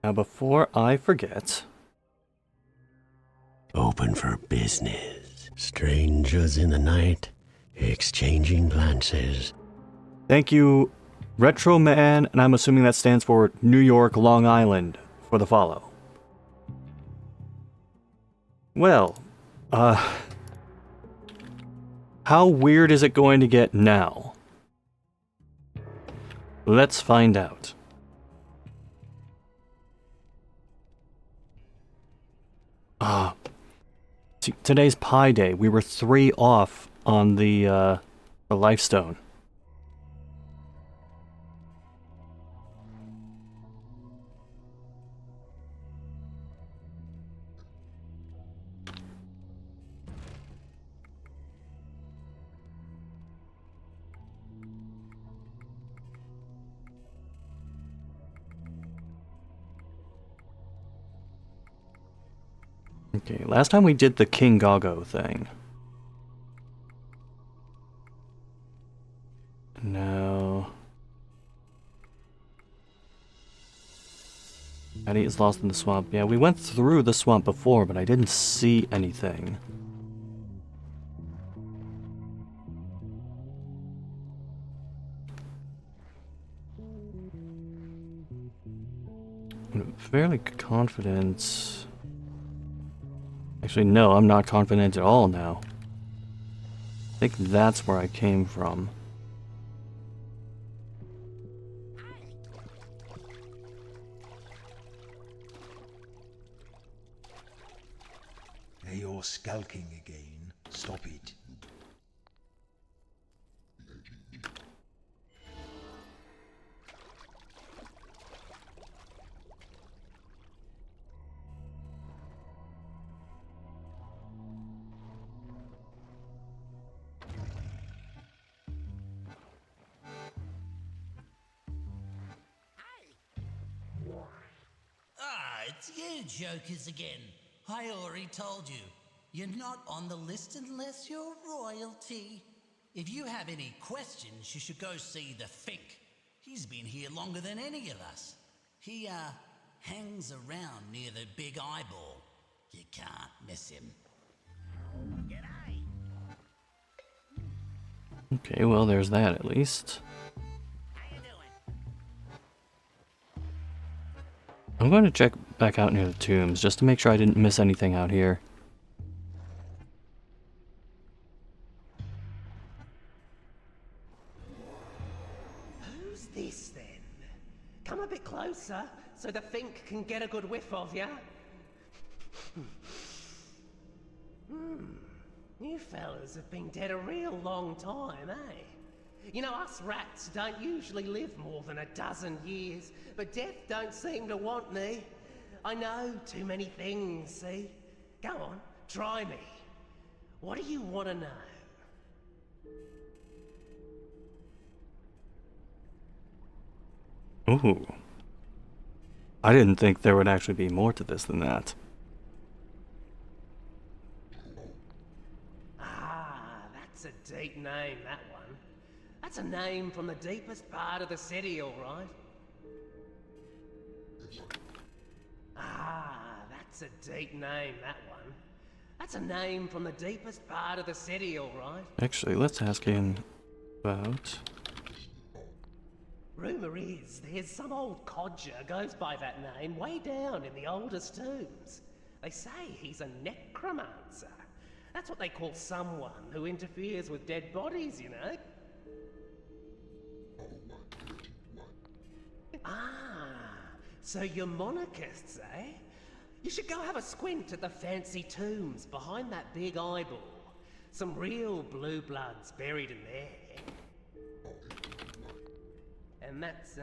Now, before I forget... Open for business. Strangers in the night, exchanging glances. Thank you, Retro Man, and I'm assuming that stands for New York, Long Island, for the follow. Well, how weird is it going to get now? Let's find out. Today's Pi Day. We were 3 off on the Lifestone. Okay, last time we did the King Gago thing. No. Eddie is lost in the swamp. Yeah, we went through the swamp before, but I didn't see anything. I'm fairly confident... Actually, no, I'm not confident at all now. I think that's where I came from. There you're skulking again. Stop it. It's you jokers again. I already told you. You're not on the list unless you're royalty. If you have any questions, you should go see the Fink. He's been here longer than any of us. He, hangs around near the big eyeball. You can't miss him. Okay, well, there's that at least. I'm going to check back out near the tombs, just to make sure I didn't miss anything out here. Who's this, then? Come a bit closer, so the Fink can get a good whiff of ya. You fellas have been dead a real long time, eh? You know, us rats don't usually live more than a dozen years, but death don't seem to want me. I know too many things, see? Go on, try me. What do you want to know? Ooh. I didn't think there would actually be more to this than that. Ah, that's a deep name, that one. That's a name from the deepest part of the city, all right. Ah, that's a deep name, that one. That's a name from the deepest part of the city, all right. Actually, let's ask him about... Rumour is there's some old codger goes by that name way down in the oldest tombs. They say he's a necromancer. That's what they call someone who interferes with dead bodies, you know. Ah, so you're monarchists, eh? You should go have a squint at the fancy tombs behind that big eyeball. Some real blue bloods buried in there. And that's,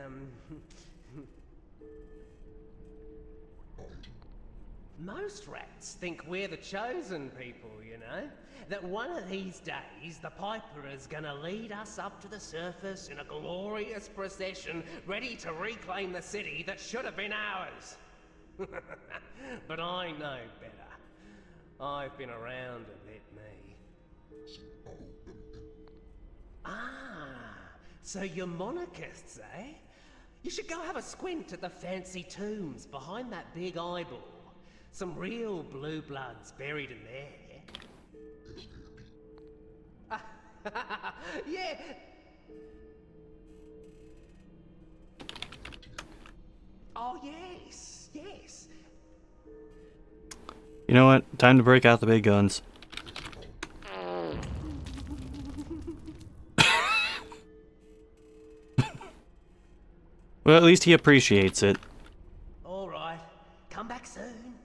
most rats think we're the chosen people, you know? That one of these days, the Piper is gonna lead us up to the surface in a glorious procession, ready to reclaim the city that should have been ours. But I know better. I've been around a bit, me. Ah, so you're monarchists, eh? You should go have a squint at the fancy tombs behind that big eyeball. Some real blue bloods buried in there. Yeah. Oh, yes, yes. You know what? Time to break out the big guns. Well, at least he appreciates it. All right. Come back soon.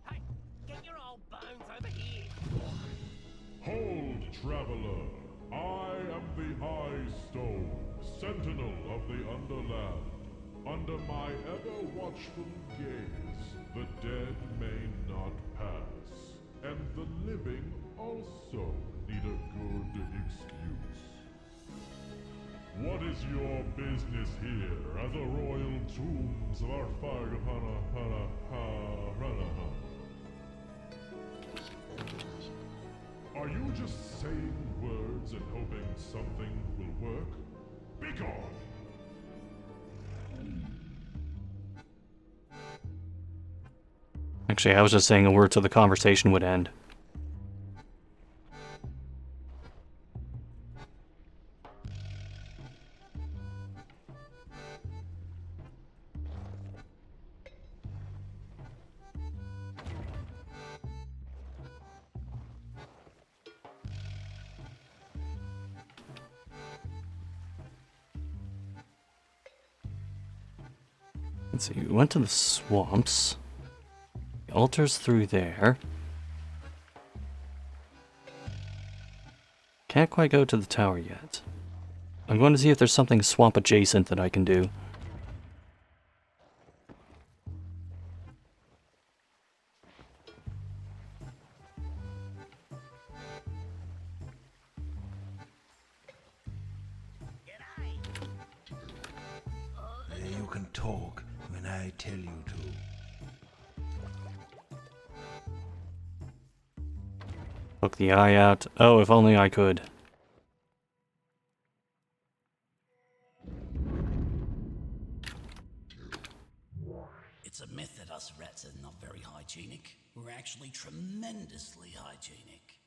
Hey, get your old bones over here. Hold, traveler! I am the High Stone, sentinel of the Underland. Under my ever-watchful gaze, the dead may not pass, and the living also need a good excuse. What is your business here at the royal tombs of our Are you just saying words and hoping something will work? Be gone! Actually, I was just saying a word so the conversation would end. Let's see, we went to the swamps. The altar's through there. Can't quite go to the tower yet. I'm going to see if there's something swamp adjacent that I can do. You can talk when I tell you to. Poke the eye out. Oh, if only I could. It's a myth that us rats are not very hygienic. We're actually tremendously hygienic.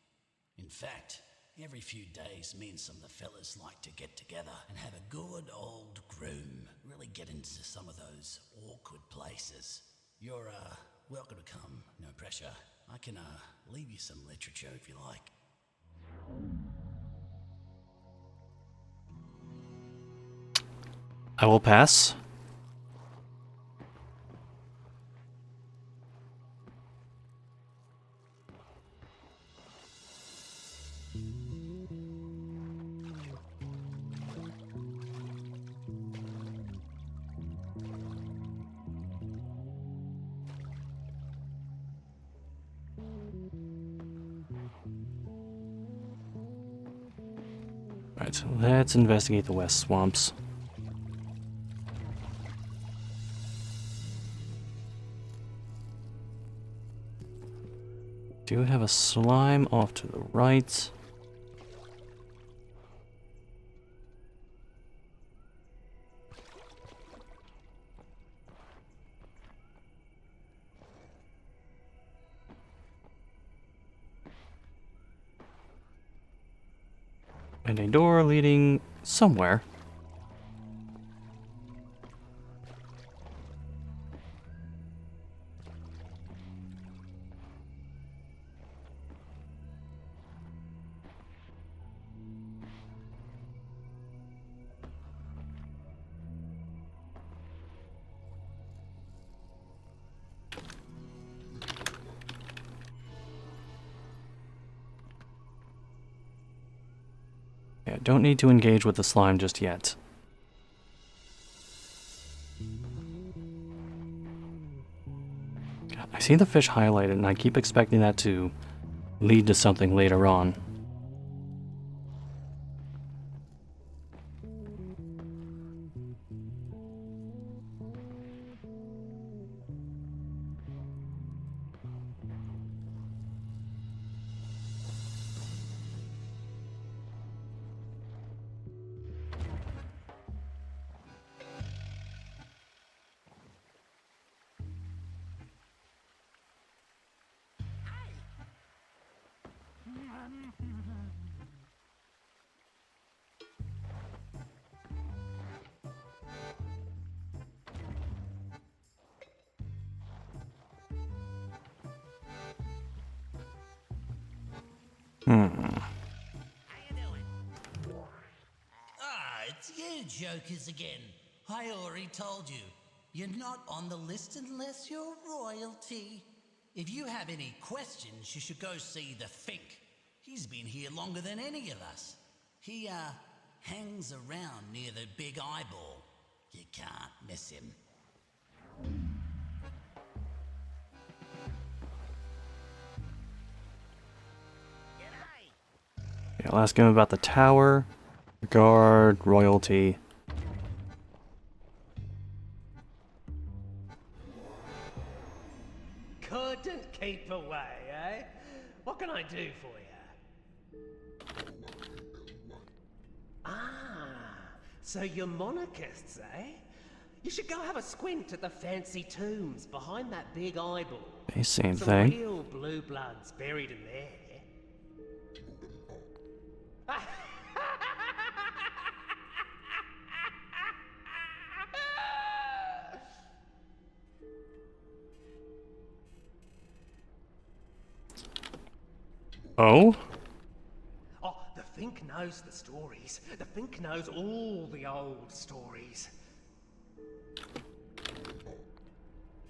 In fact, every few days, me and some of the fellas like to get together and have a good old groom. Really get into some of those awkward places. You're, welcome to come. No pressure. I can, leave you some literature if you like. I will pass. Alright, so let's investigate the west swamps. Do have a slime off to the right. And a door leading somewhere. Yeah, don't need to engage with the slime just yet. I see the fish highlighted and I keep expecting that to lead to something later on. Ah, it's you jokers again. I already told you. You're not on the list unless you're royalty. If you have any questions, you should go see the Fink. He's been here longer than any of us. He, hangs around near the big eyeball. You can't miss him. Yeah, I'll ask him about the tower, the guard, royalty. Couldn't keep away, eh? What can I do for you? Ah, so you're monarchists, eh? You should go have a squint at the fancy tombs behind that big eyeball. Okay, same Some thing. real blue bloods buried in there. Oh? Oh, the Fink knows the stories. The Fink knows all the old stories.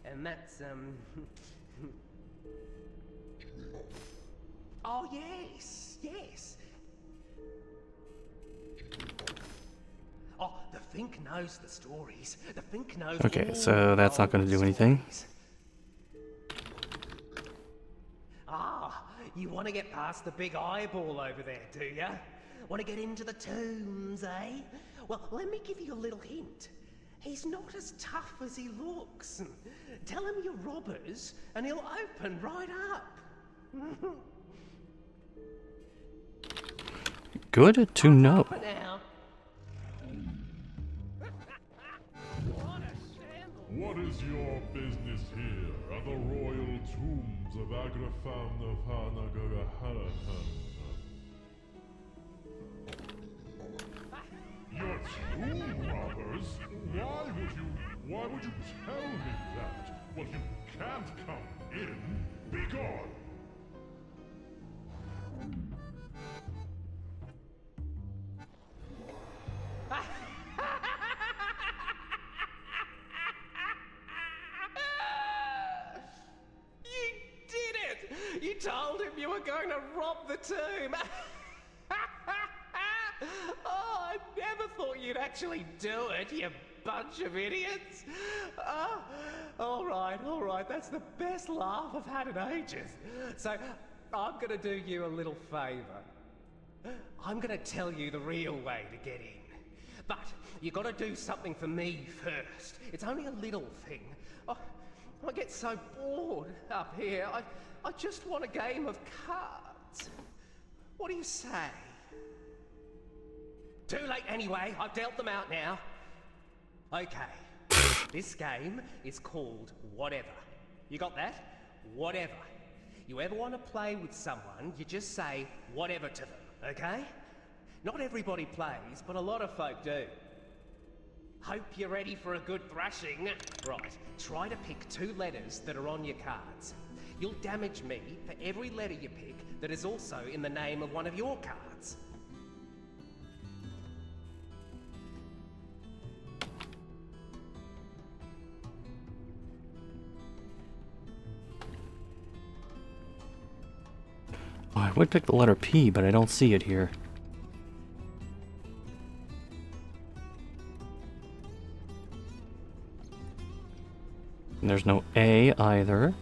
And that's, Oh, yes, yes. Oh, the Fink knows the stories. The Fink knows Okay, all so the that's not going old to do anything. stories. Ah, you want to get past the big eyeball over there, do ya? Want to get into the tombs, eh? Well, let me give you a little hint. He's not as tough as he looks. Tell him you're robbers, and he'll open right up. Good to know. For now. What a shambles. What is your business here at the royal tombs of Agrafam of Hanagarahan? You're tomb robbers? Why would you tell me that? Well, you can't come in. Be gone. You did it! You told him you were going to rob the tomb! Oh, I never thought you'd actually do it, you bunch of idiots! Oh, all right, that's the best laugh I've had in ages. So, I'm gonna do you a little favour. I'm gonna tell you the real way to get in. But you gotta do something for me first. It's only a little thing. I get so bored up here. I just want a game of cards. What do you say? Too late anyway. I've dealt them out now. Okay. This game is called Whatever. You got that? Whatever. You ever want to play with someone, you just say whatever to them, okay? Not everybody plays, but a lot of folk do. Hope you're ready for a good thrashing. Right, try to pick 2 letters that are on your cards. You'll damage me for every letter you pick that is also in the name of one of your cards. Oh, I would pick the letter P, but I don't see it here. And there's no A either.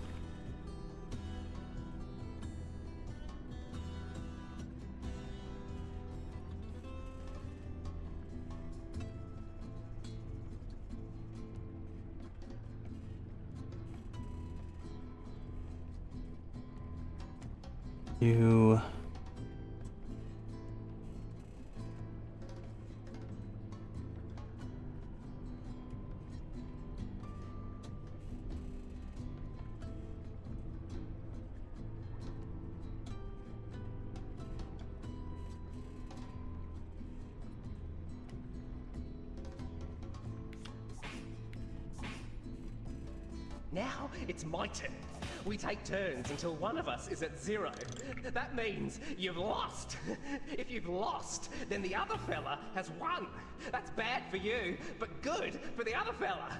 U. Now it's my turn. We take turns until one of us is at 0. That means you've lost. If you've lost, then the other fella has won. That's bad for you, but good for the other fella.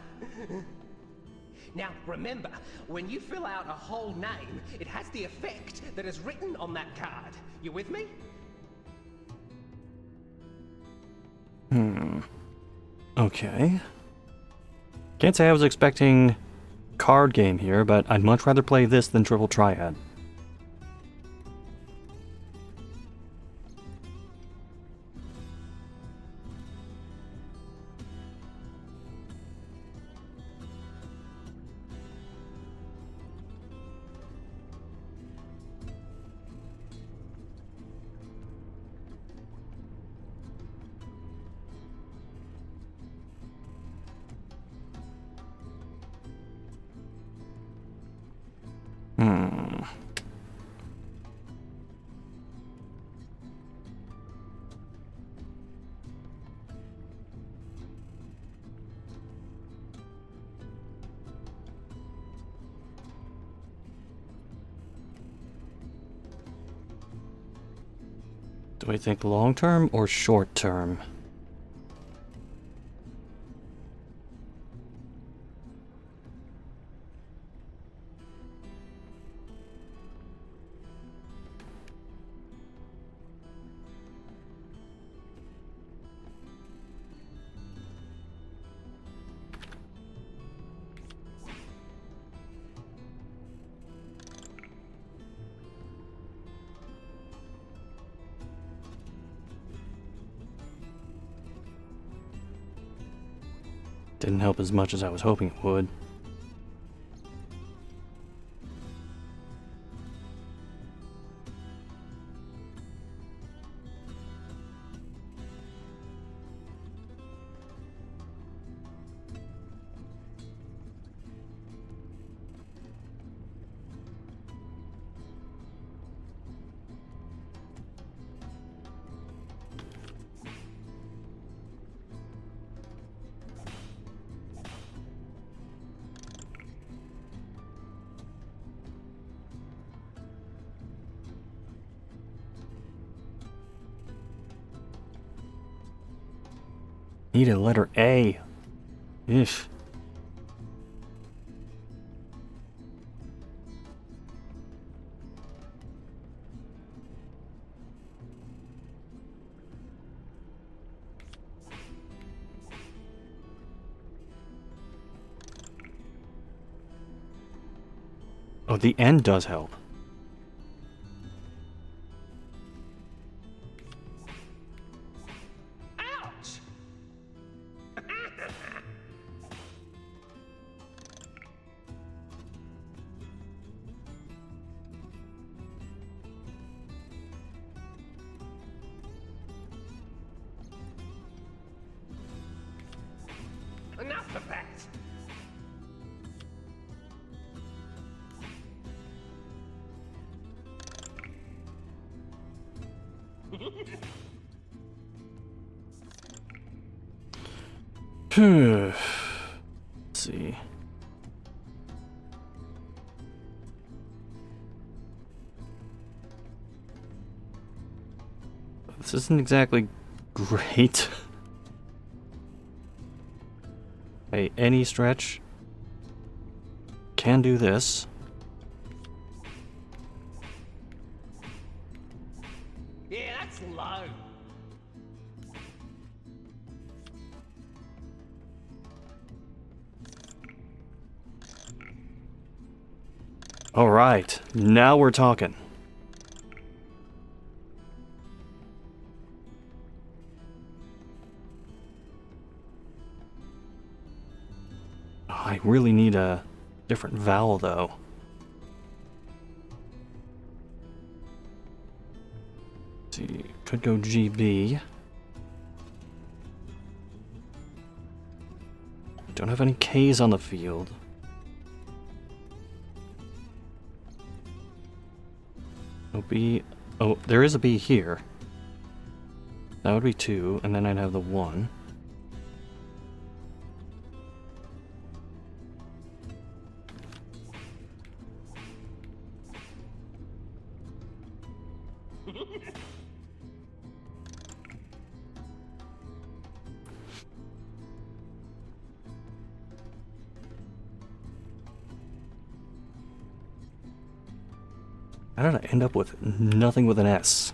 Now remember, when you fill out a whole name, it has the effect that is written on that card. You with me? Okay. Can't say I was expecting card game here, but I'd much rather play this than Triple Triad. Do I think long term or short term? Didn't help as much as I was hoping it would. Need a letter A. If. Oh, the N does help. Ouch! Enough of that! Let's see. This isn't exactly great. Hey, any stretch can do this. Yeah, that's low. All right, now we're talking. I really need a different vowel, though. Let's see, could go GB. Don't have any K's on the field. No B. Oh, there is a B here. That would be 2, and then I'd have the 1. How did I end up with nothing with an S?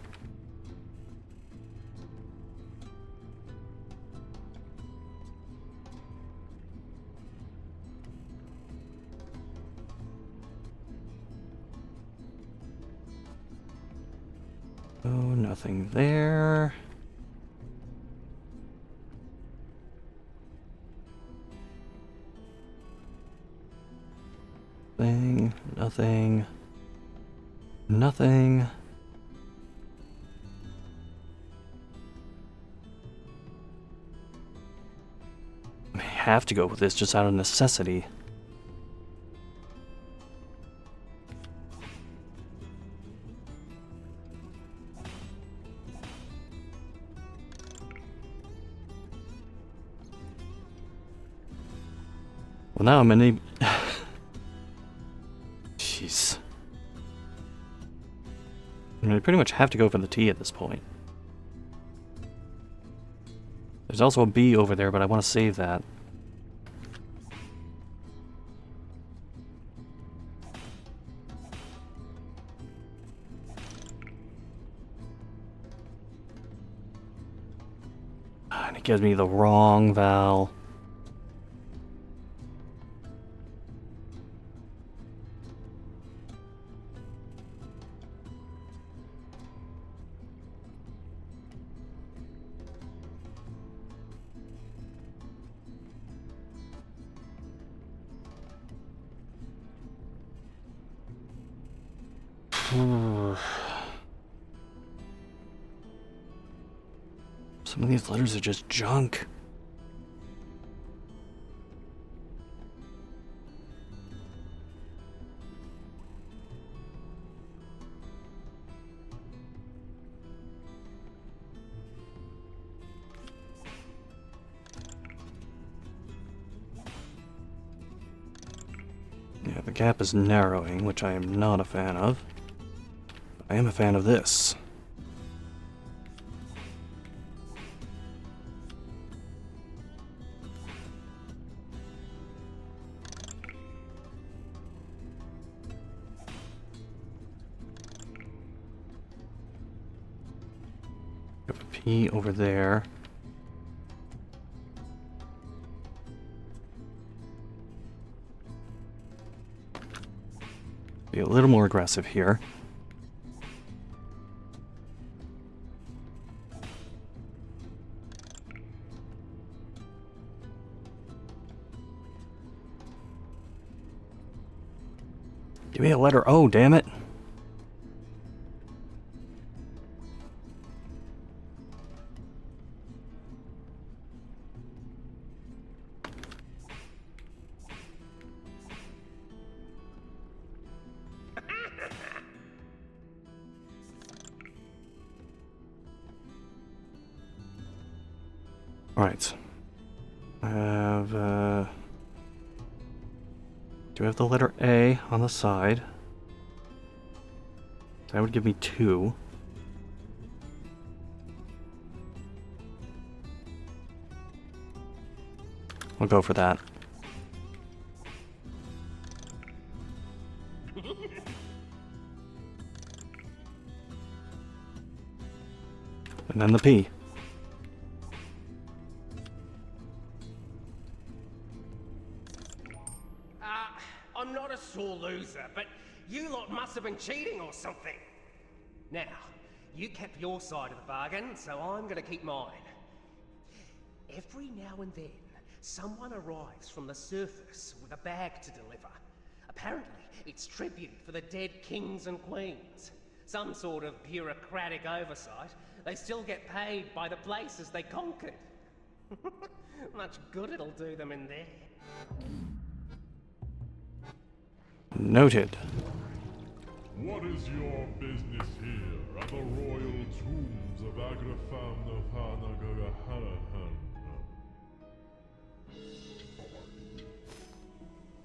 Oh, nothing there. Nothing. Nothing. I have to go with this just out of necessity. Well, now I'm in a... Jeez. I mean, I pretty much have to go for the T at this point. There's also a B over there, but I want to save that. And it gives me the wrong vowel. Some of these letters are just junk. Yeah, the gap is narrowing, which I am not a fan of. I am a fan of this. Got a P over there. Be a little more aggressive here. Give me a letter O, damn it. Alright. I have, do I have the letter A on the side? That would give me 2. I'll go for that. And then the P. I'm not a sore loser, but you lot must have been cheating or something. Now, you kept your side of the bargain, so I'm gonna keep mine. Every now and then, someone arrives from the surface with a bag to deliver. Apparently, it's tribute for the dead kings and queens. Some sort of bureaucratic oversight. They still get paid by the places they conquered. Much good it'll do them in there. Noted. What is your business here at the royal tombs of Agrafam Nafana?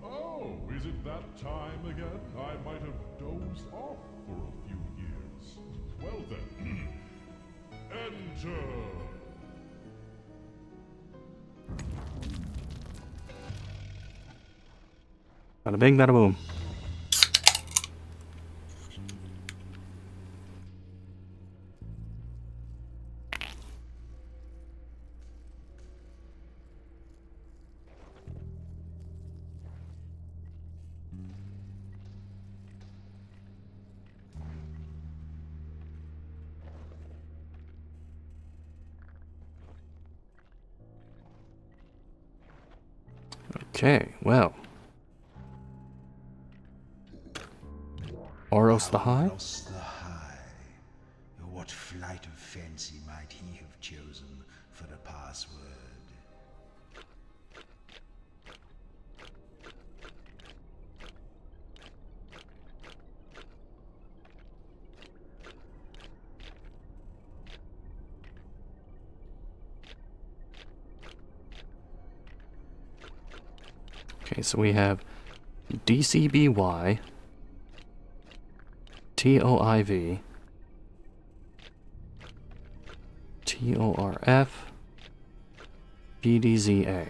Oh, is it that time again? I might have dozed off for a few years. Well then, enter. Bada bing, bada boom. Okay, well. Oros the High? Oros the High. What flight of fancy might he have chosen for the password? Okay, so we have DCBY, TOIV, TORF, BDZA.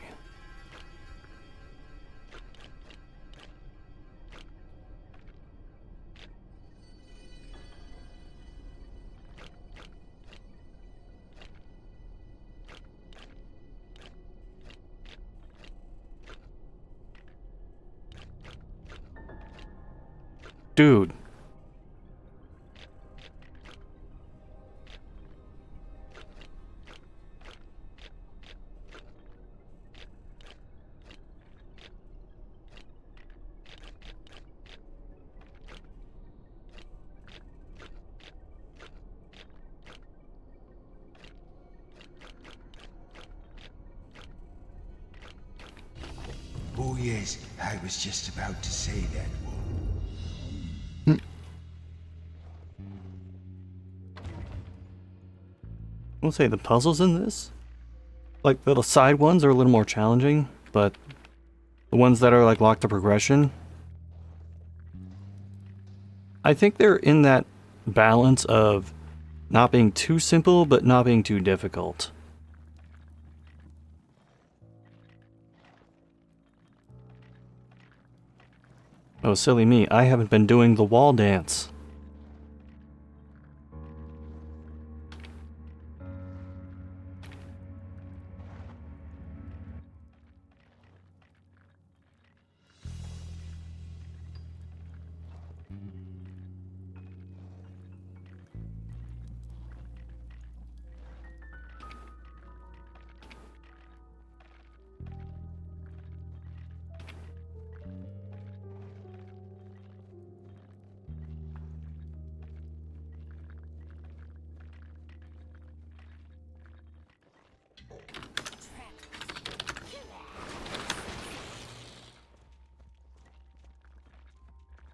Dude. Oh yes, I was just about to say that one. I'll say the puzzles in this, like the side ones, are a little more challenging, but the ones that are like locked to progression, I think they're in that balance of not being too simple, but not being too difficult. Oh, silly me, I haven't been doing the wall dance.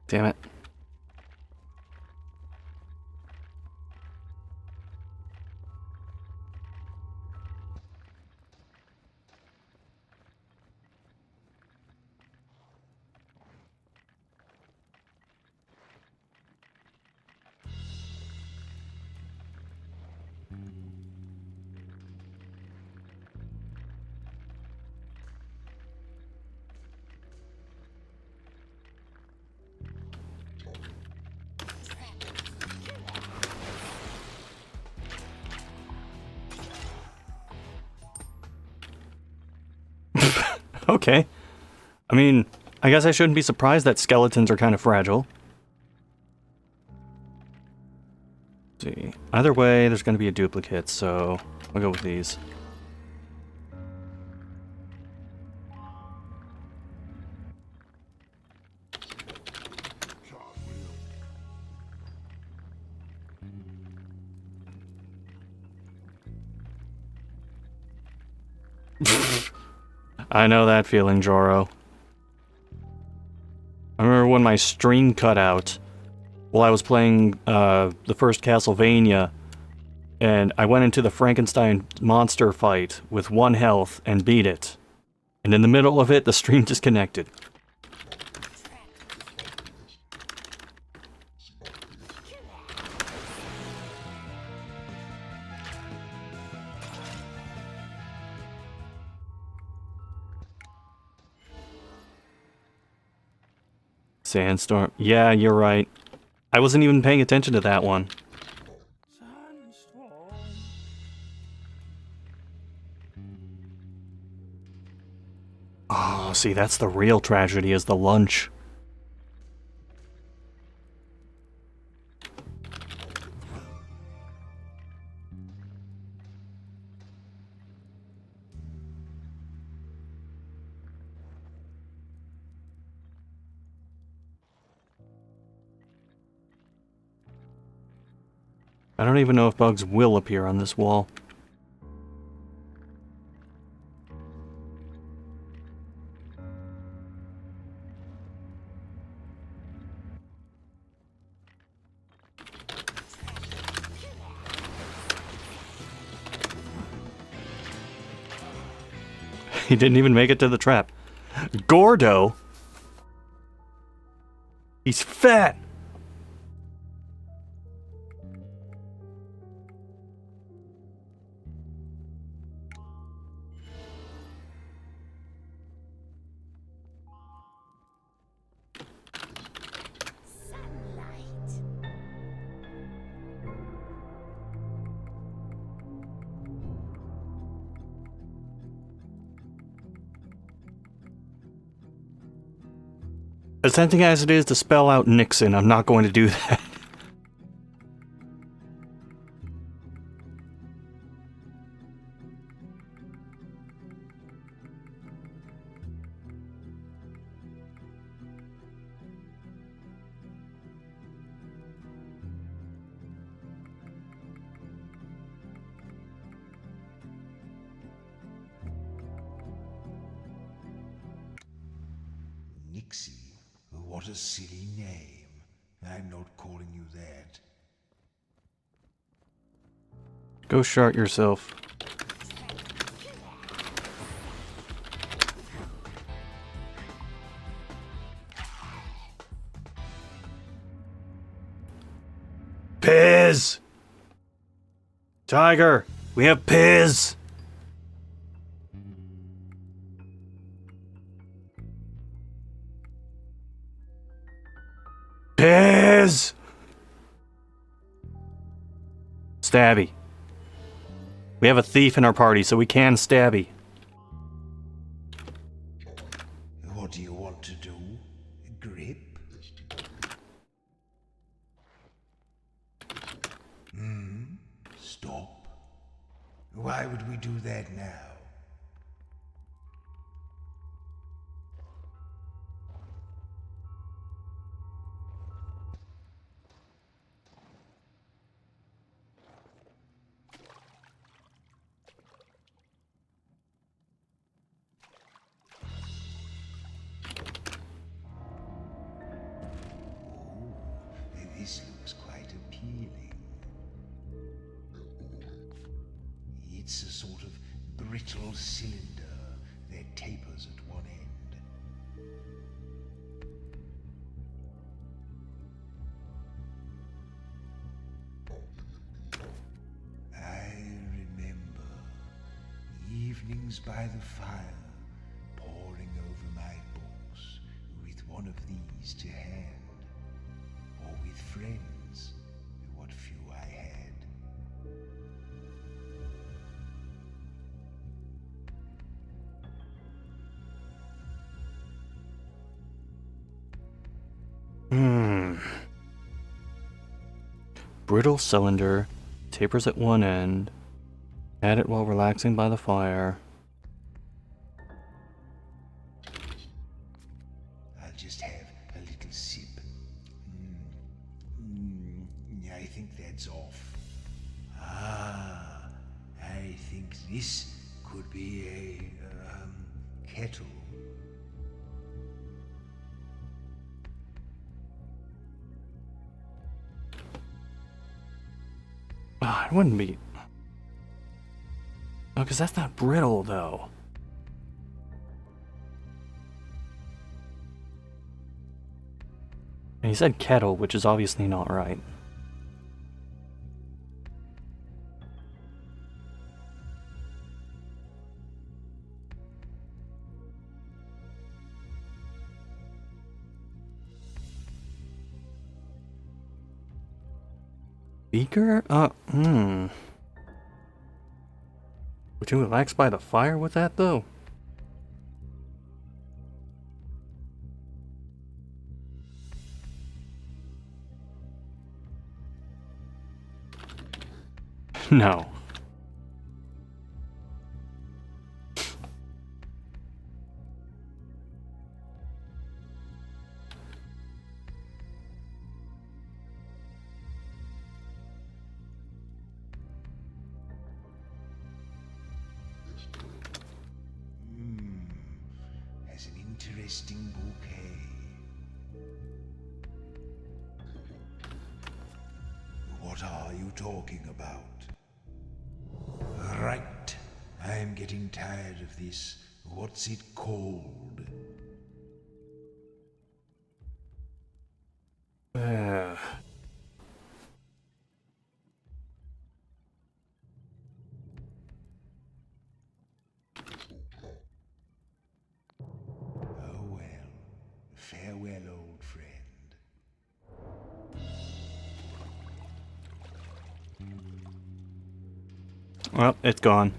Damn it. Okay. I mean, I guess I shouldn't be surprised that skeletons are kind of fragile. Let's see. Either way, there's going to be a duplicate, so I'll go with these. I know that feeling, Joro. I remember when my stream cut out while I was playing the first Castlevania, and I went into the Frankenstein monster fight with 1 health and beat it. And in the middle of it, the stream disconnected. Sandstorm. Yeah, you're right. I wasn't even paying attention to that one. Oh, see, that's the real tragedy, is the lunch. I don't even know if bugs will appear on this wall. He didn't even make it to the trap. Gordo? He's fat! As tempting as it is to spell out Nixon, I'm not going to do that. Nixie? What a silly name. I'm not calling you that. Go shart yourself. Piz! Tiger, we have Piz! Piz! Stabby. We have a thief in our party, so we can Stabby. What do you want to do? Grip? Stop. Why would we do that now? This looks quite appealing. It's a sort of brittle cylinder that tapers at one end. I remember evenings by the fire, poring over my books with one of these to hand. Or with friends, what few I had. Brittle cylinder, tapers at one end. Add it while relaxing by the fire. I'll just have a little sip. I think that's off. I think this could be a kettle. It wouldn't be... Oh, because that's not brittle, though. And he said kettle, which is obviously not right. Beaker? Would you relax by the fire with that, though? No. Has an interesting bouquet. What are you talking about? Right. I'm getting tired of this. What's it called? Oh well. Farewell, old friend. Well, it's gone.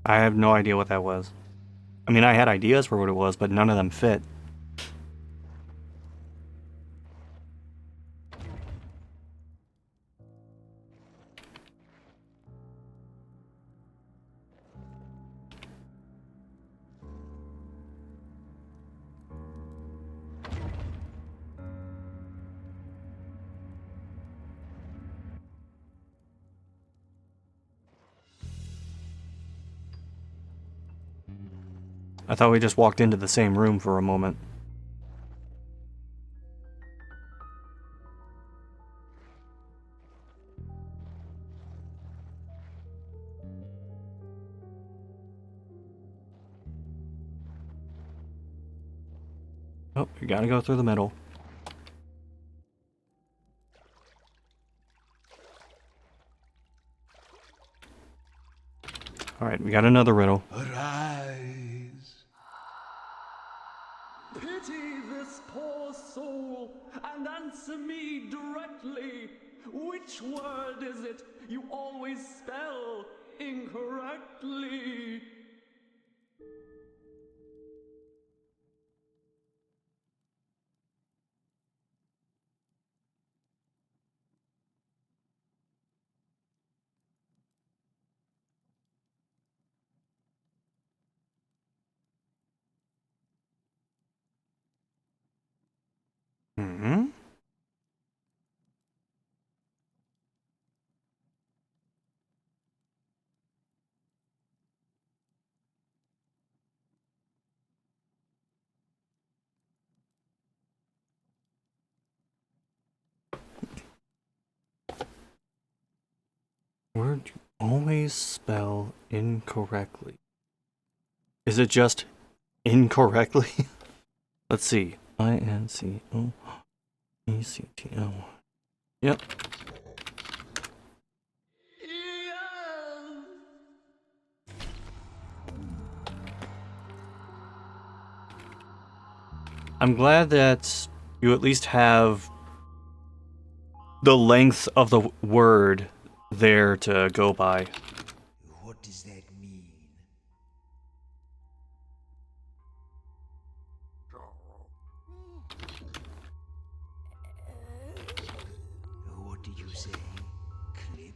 I have no idea what that was. I mean, I had ideas for what it was, but none of them fit. I thought we just walked into the same room for a moment. Oh, you gotta go through the middle. Alright, we got another riddle. Arise. Pity this poor soul and answer me directly. Which word is it you always spell incorrectly? Hmm? Word you always spell incorrectly. Is it just incorrectly? Let's see. INCOECTO. Yep. I'm glad that you at least have the length of the word there to go by. What does that mean? What did you say? Clip?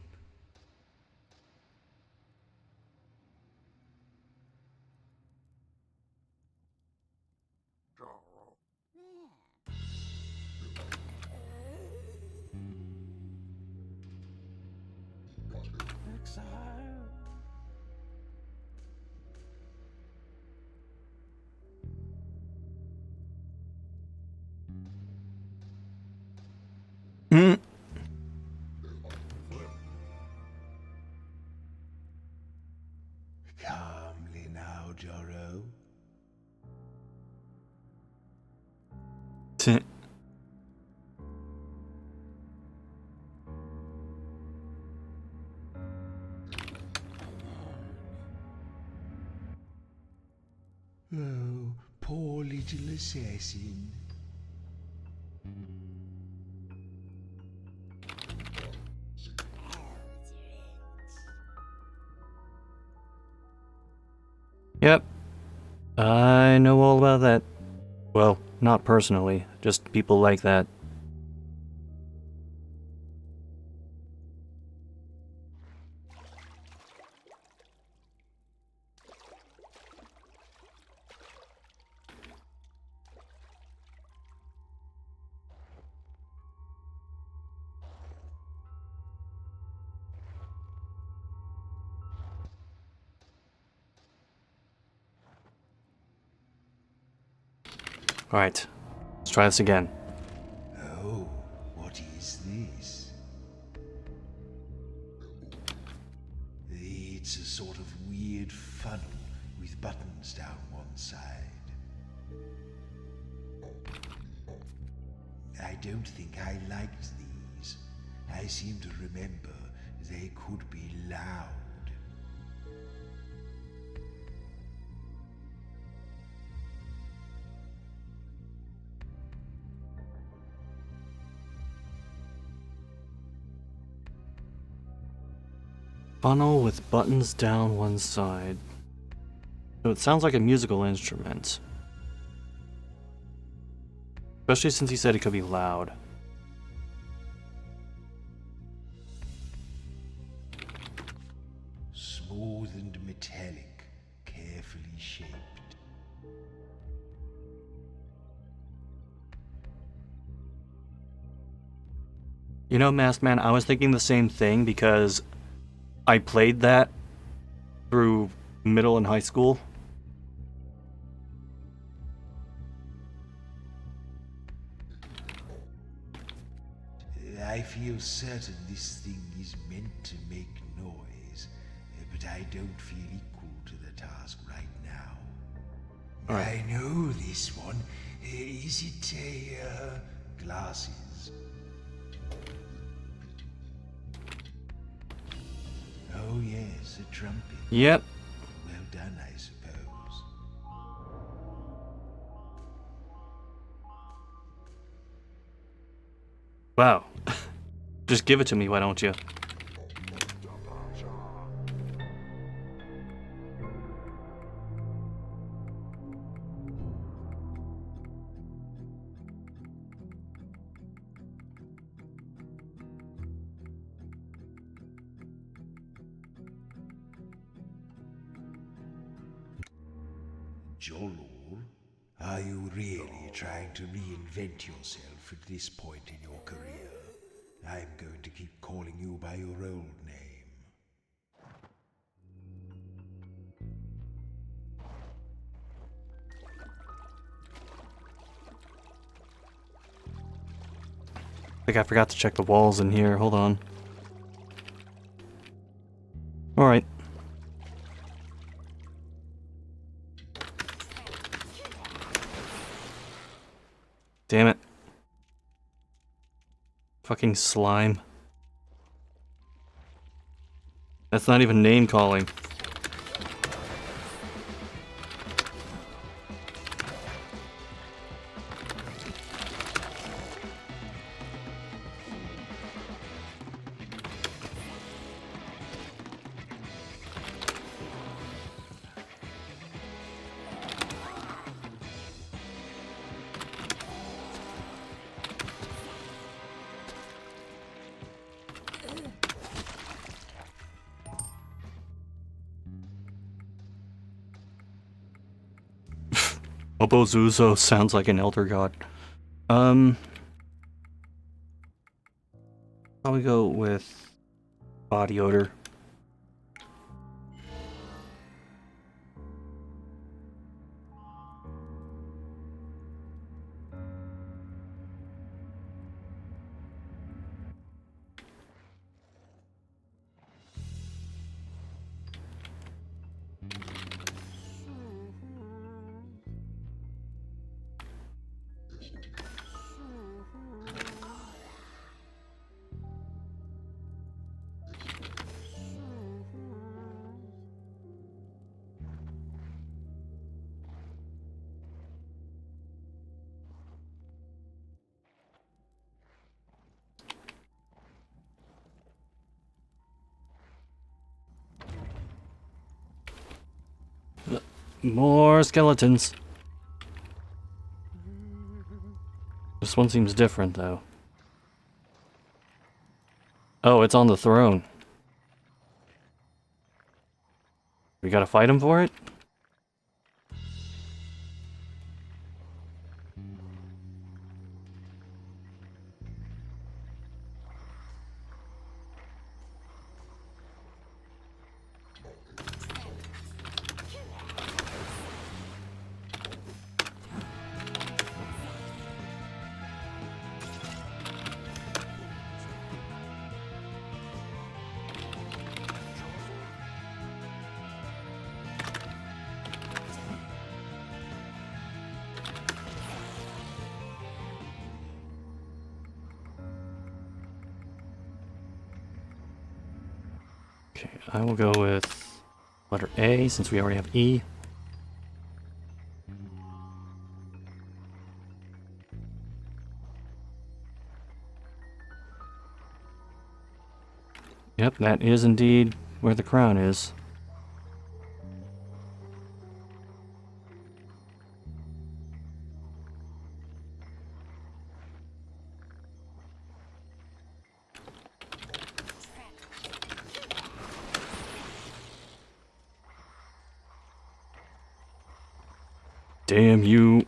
Mm. Calmly now, Joro. Oh, poor little assassin. Yep. I know all about that. Well, not personally, just people like that. Alright, let's try this again. Oh, what is this? It's a sort of weird funnel with buttons down one side. I don't think I liked these. I seem to remember they could be loud. Funnel with buttons down one side. So it sounds like a musical instrument. Especially since he said it could be loud. Smooth and metallic, carefully shaped. You know, Masked Man, I was thinking the same thing because I played that through middle and high school. I feel certain this thing is meant to make noise, but I don't feel equal to the task right now. I know this one. Is it glasses? Oh yes, a trumpet. Yep. Well done, I suppose. Wow. Just give it to me, why don't you? Jolol, are you really trying to reinvent yourself at this point in your career? I'm going to keep calling you by your old name. I think I forgot to check the walls in here. Hold on. Alright. Damn it. Fucking slime. That's not even name calling. Obozuzo sounds like an elder god. Probably go with body odor. More skeletons. This one seems different, though. Oh, it's on the throne. We gotta fight him for it? Okay, I will go with letter A since we already have E. Yep, that is indeed where the crown is. Damn you.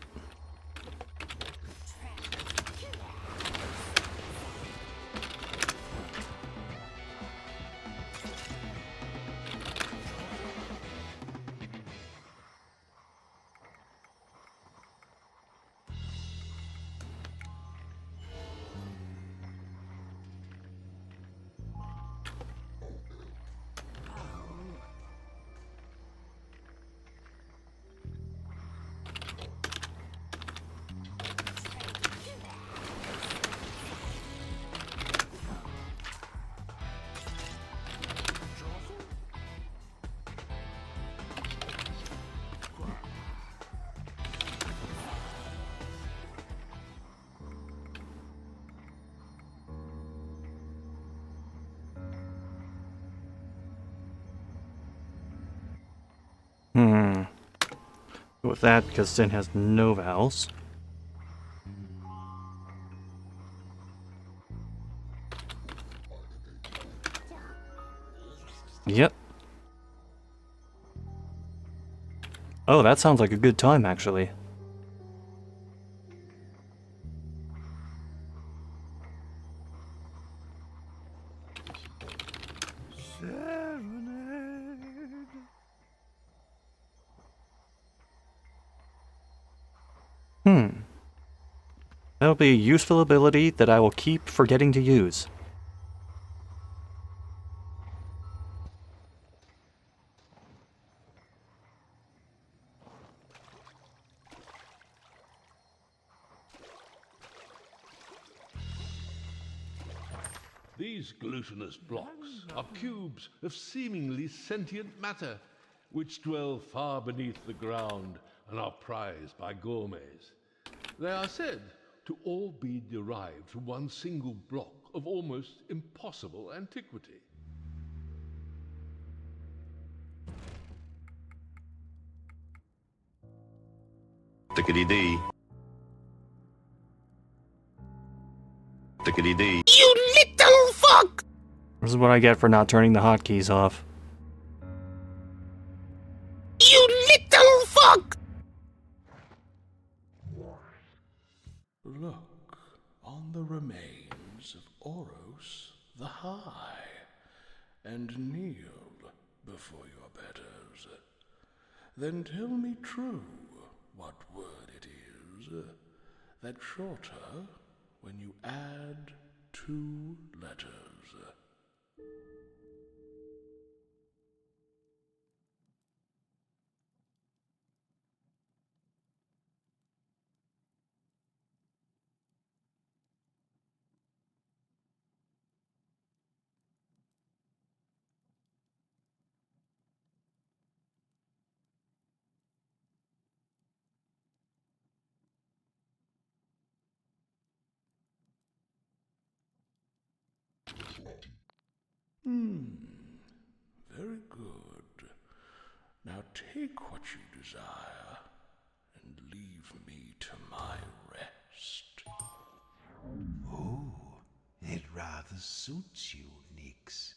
Go with that because Sin has no vowels. Yep. Oh, that sounds like a good time, actually. That'll be a useful ability that I will keep forgetting to use. These glutinous blocks are cubes of seemingly sentient matter, which dwell far beneath the ground and are prized by gourmets. They are said to all be derived from one single block of almost impossible antiquity. Tickety-dee. Tickety-dee. This is what I get for not turning the hotkeys off. Look on the remains of Oros the High, and kneel before your betters. Then tell me true what word it is that's shorter when you add 2 letters. Very good. Now take what you desire and leave me to my rest. Oh, it rather suits you, Nix.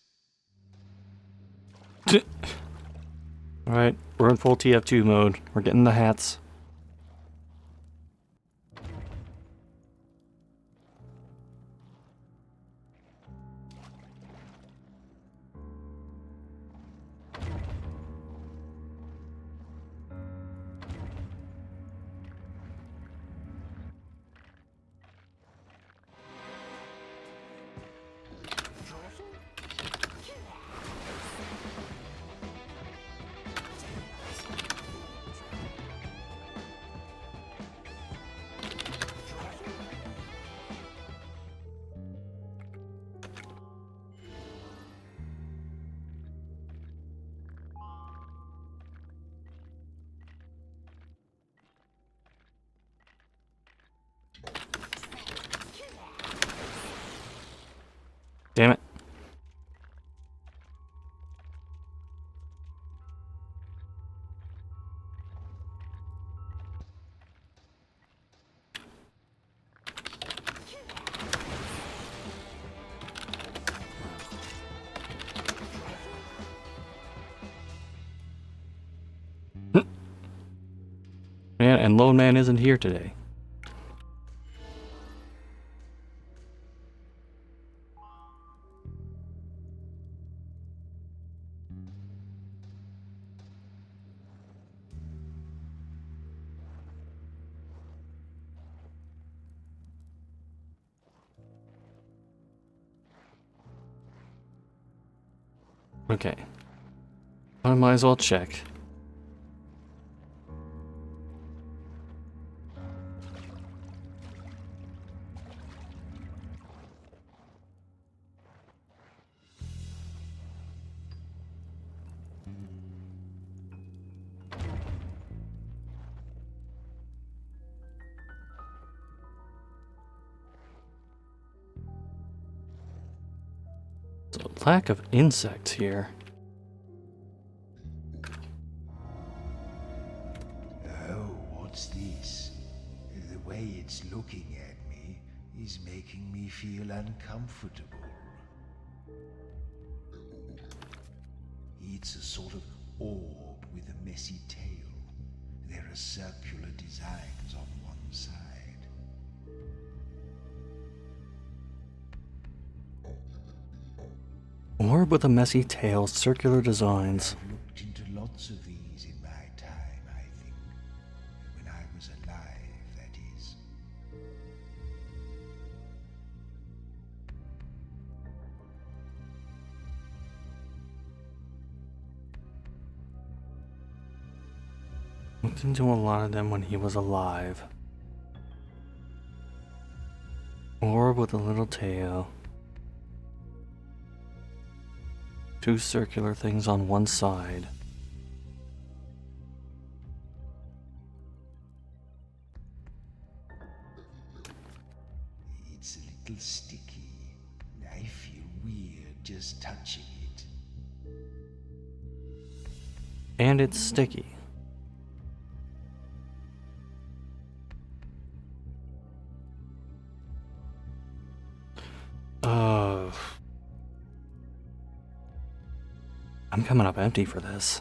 Alright, we're in full TF2 mode. We're getting the hats. Damn it. Man, and Lone Man isn't here today. Okay. I might as well check. So, lack of insects here. Oh, what's this? The way it's looking at me is making me feel uncomfortable. It's a sort of orb with a messy tail. There are circular designs on one side. Orb with a messy tail, circular designs. I've looked into lots of these in my time, I think. When I was alive, that is. Looked into a lot of them when he was alive. Orb with a little tail. Two circular things on one side. It's a little sticky. I feel weird just touching it. And it's sticky. I'm coming up empty for this.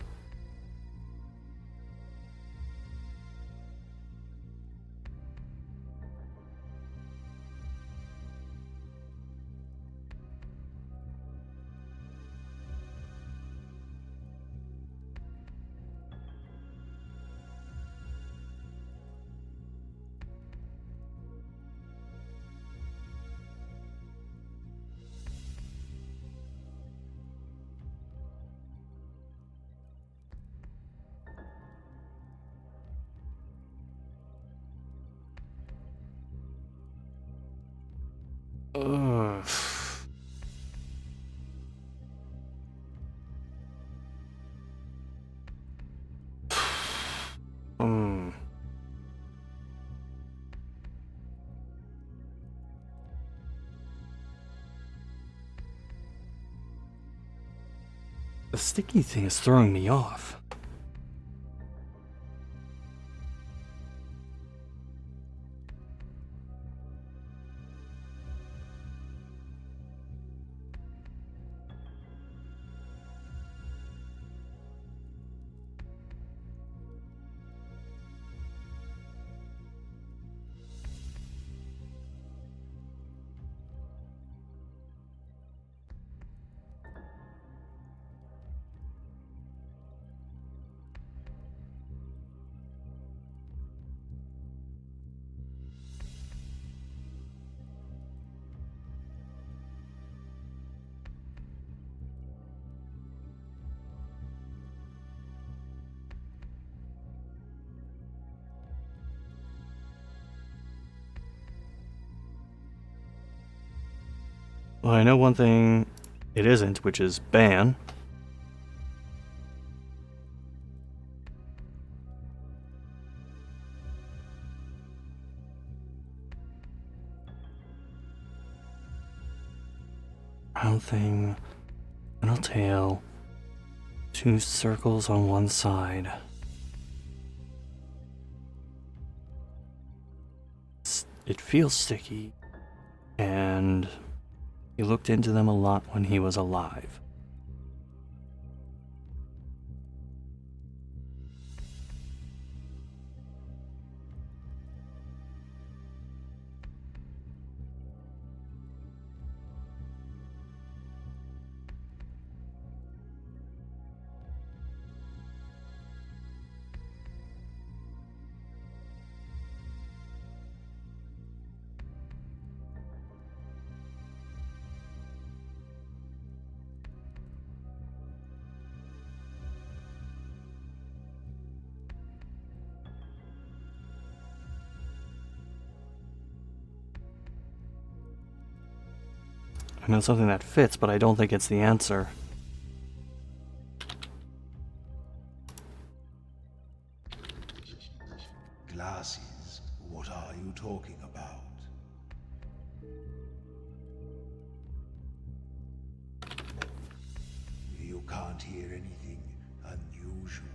Ugh. The sticky thing is throwing me off. Well, I know one thing it isn't, which is ban. Round thing, little tail, 2 circles on one side. It feels sticky, and he looked into them a lot when he was alive. I know something that fits, but I don't think it's the answer. Glasses? What are you talking about? You can't hear anything unusual.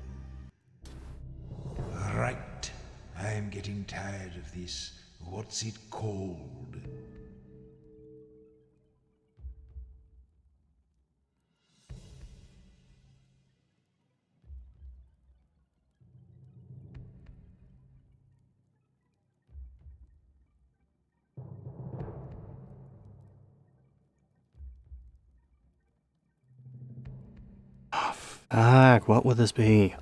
Right. I'm getting tired of this. What's it called? Fuck, what would this be?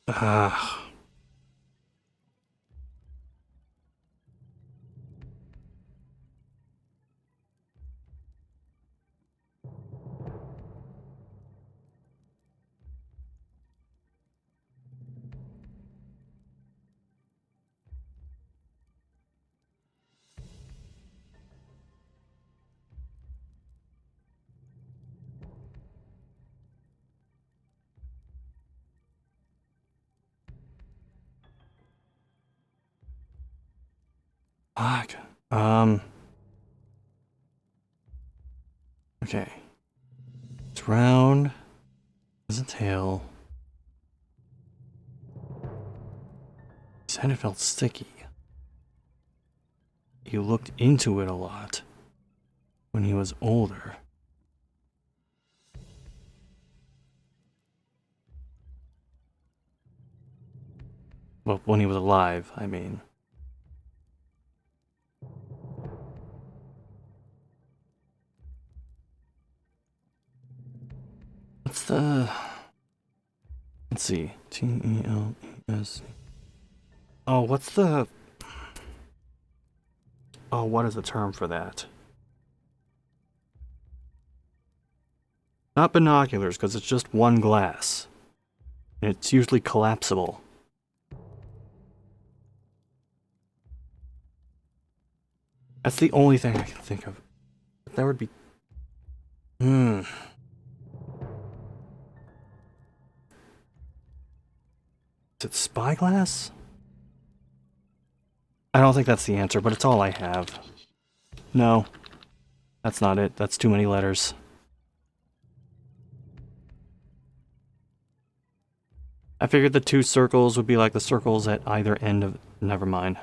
Ah. Fuck. Okay. It's round. There's a tail. He said it felt sticky. He looked into it a lot when he was older. Well, when he was alive, I mean. What's the... Let's see. T-E-L-E-S... Oh, what's the... Oh, what is the term for that? Not binoculars, because it's just one glass. And it's usually collapsible. That's the only thing I can think of. That would be... Is it spyglass? I don't think that's the answer, but it's all I have. No. That's not it. That's too many letters. I figured the 2 circles would be like the circles at either end of... Never mind.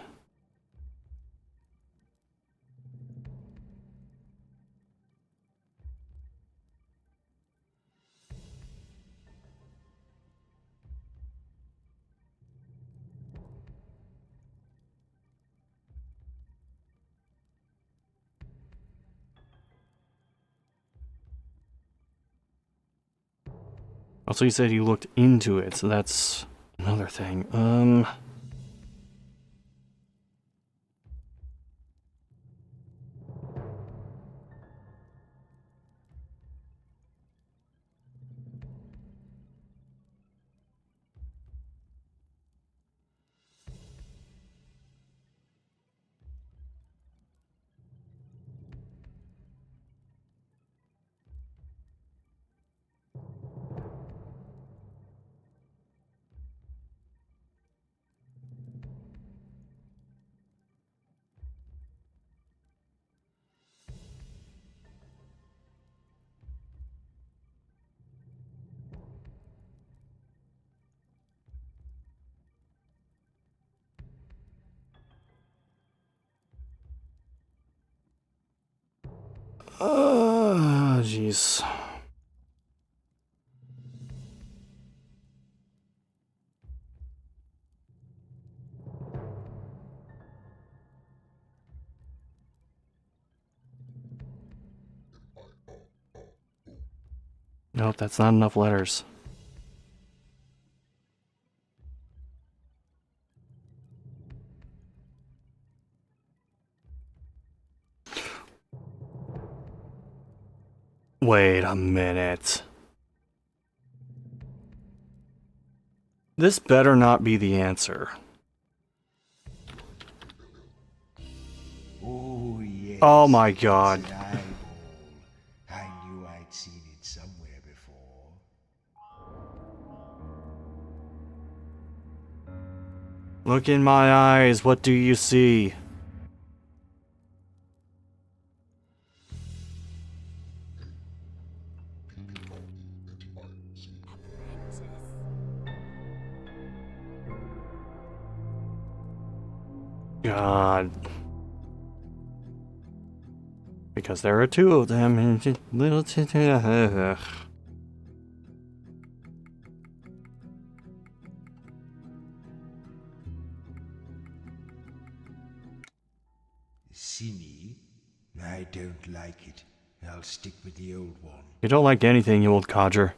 Also, you said you looked into it, so that's another thing. Jeez. Nope, that's not enough letters. Wait a minute. This better not be the answer. Oh, yes. Oh my god. It's an eyeball. I knew I'd seen it somewhere before. Look in my eyes, what do you see? God. Because there are two of them and little See me? I don't like it. I'll stick with the old one. You don't like anything, you old codger.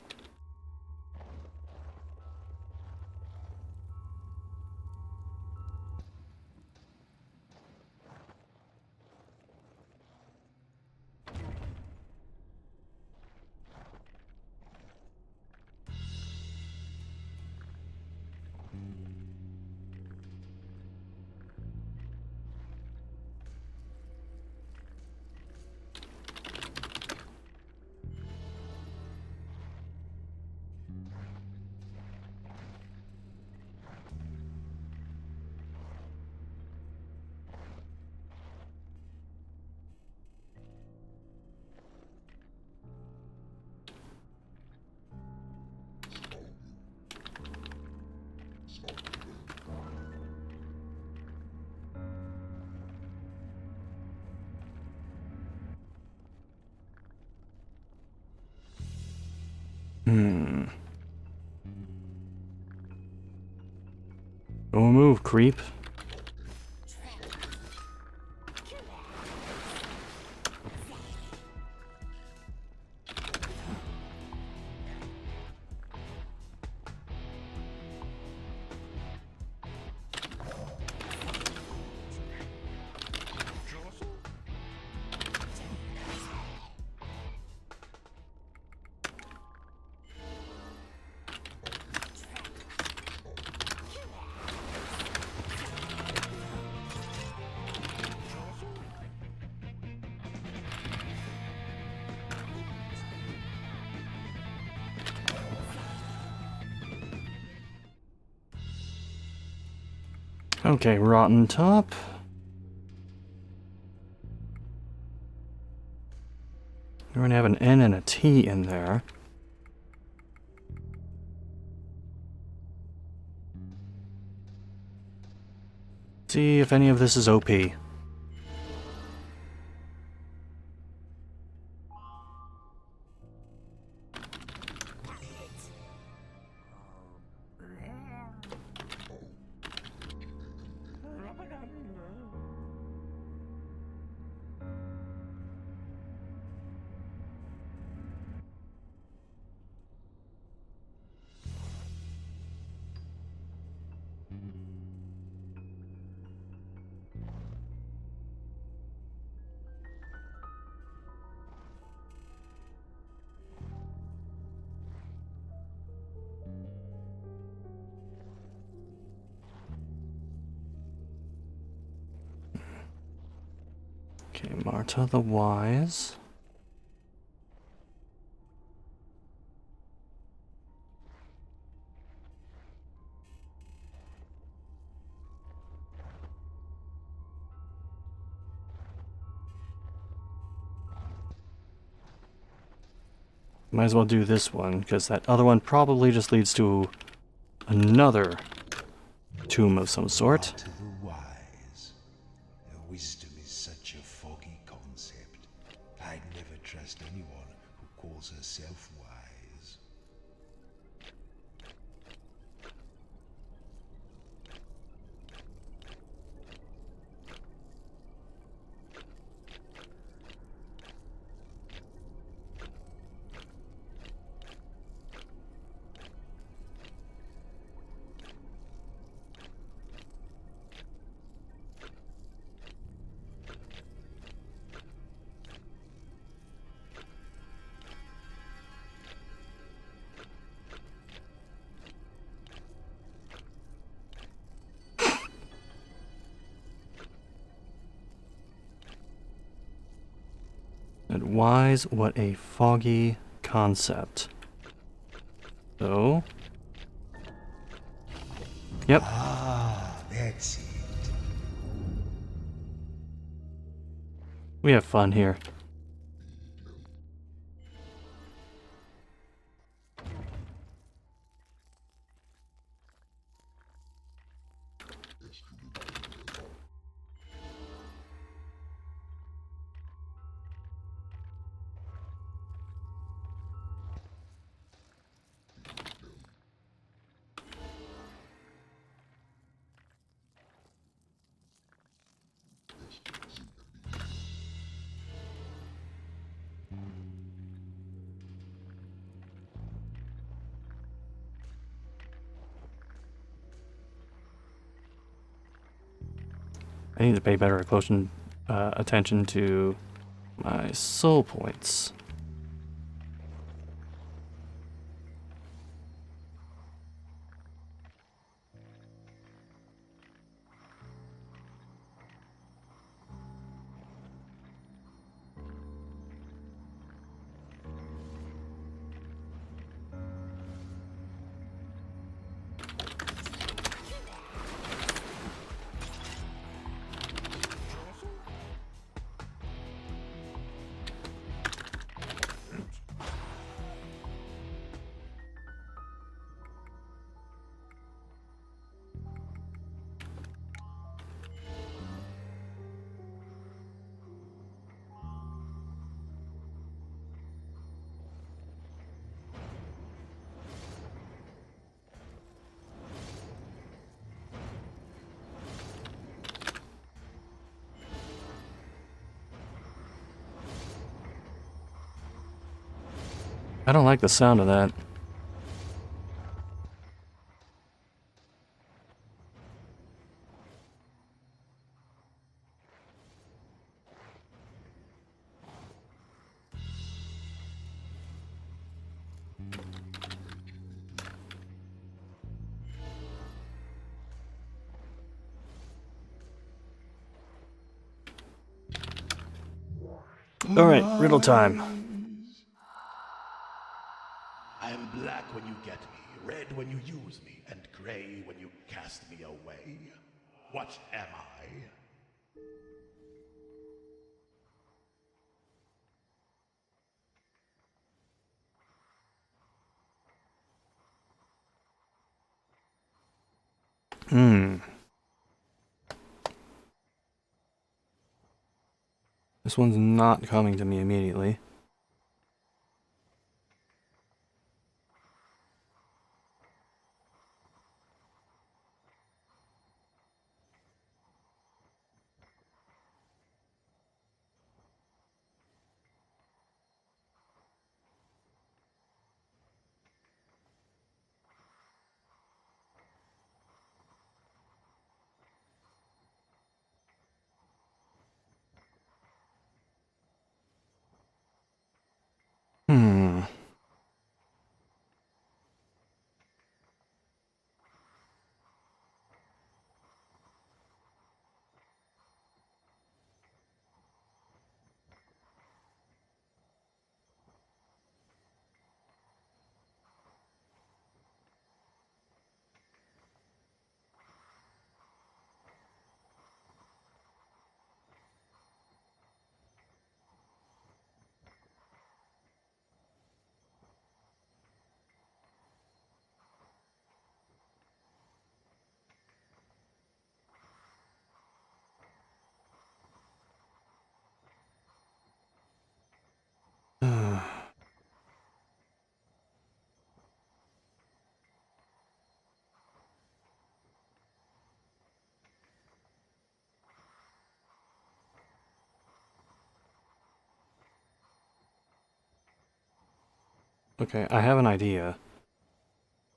Don't move, creep. Okay, rotten top. We're gonna have an N and a T in there. See if any of this is OP. Okay, Marta the Wise. Might as well do this one, because that other one probably just leads to another tomb of some sort. To the wise. Wisdom is such a foggy concept. I'd never trust anyone who calls herself wise. And wise, what a foggy concept. So. Yep. Ah, that's it. We have fun here. I need to pay better attention to my soul points. I don't like the sound of that. Alright, riddle time. I am black when you get me, red when you use me, and gray when you cast me away. What am I? This one's not coming to me immediately. Okay, I have an idea.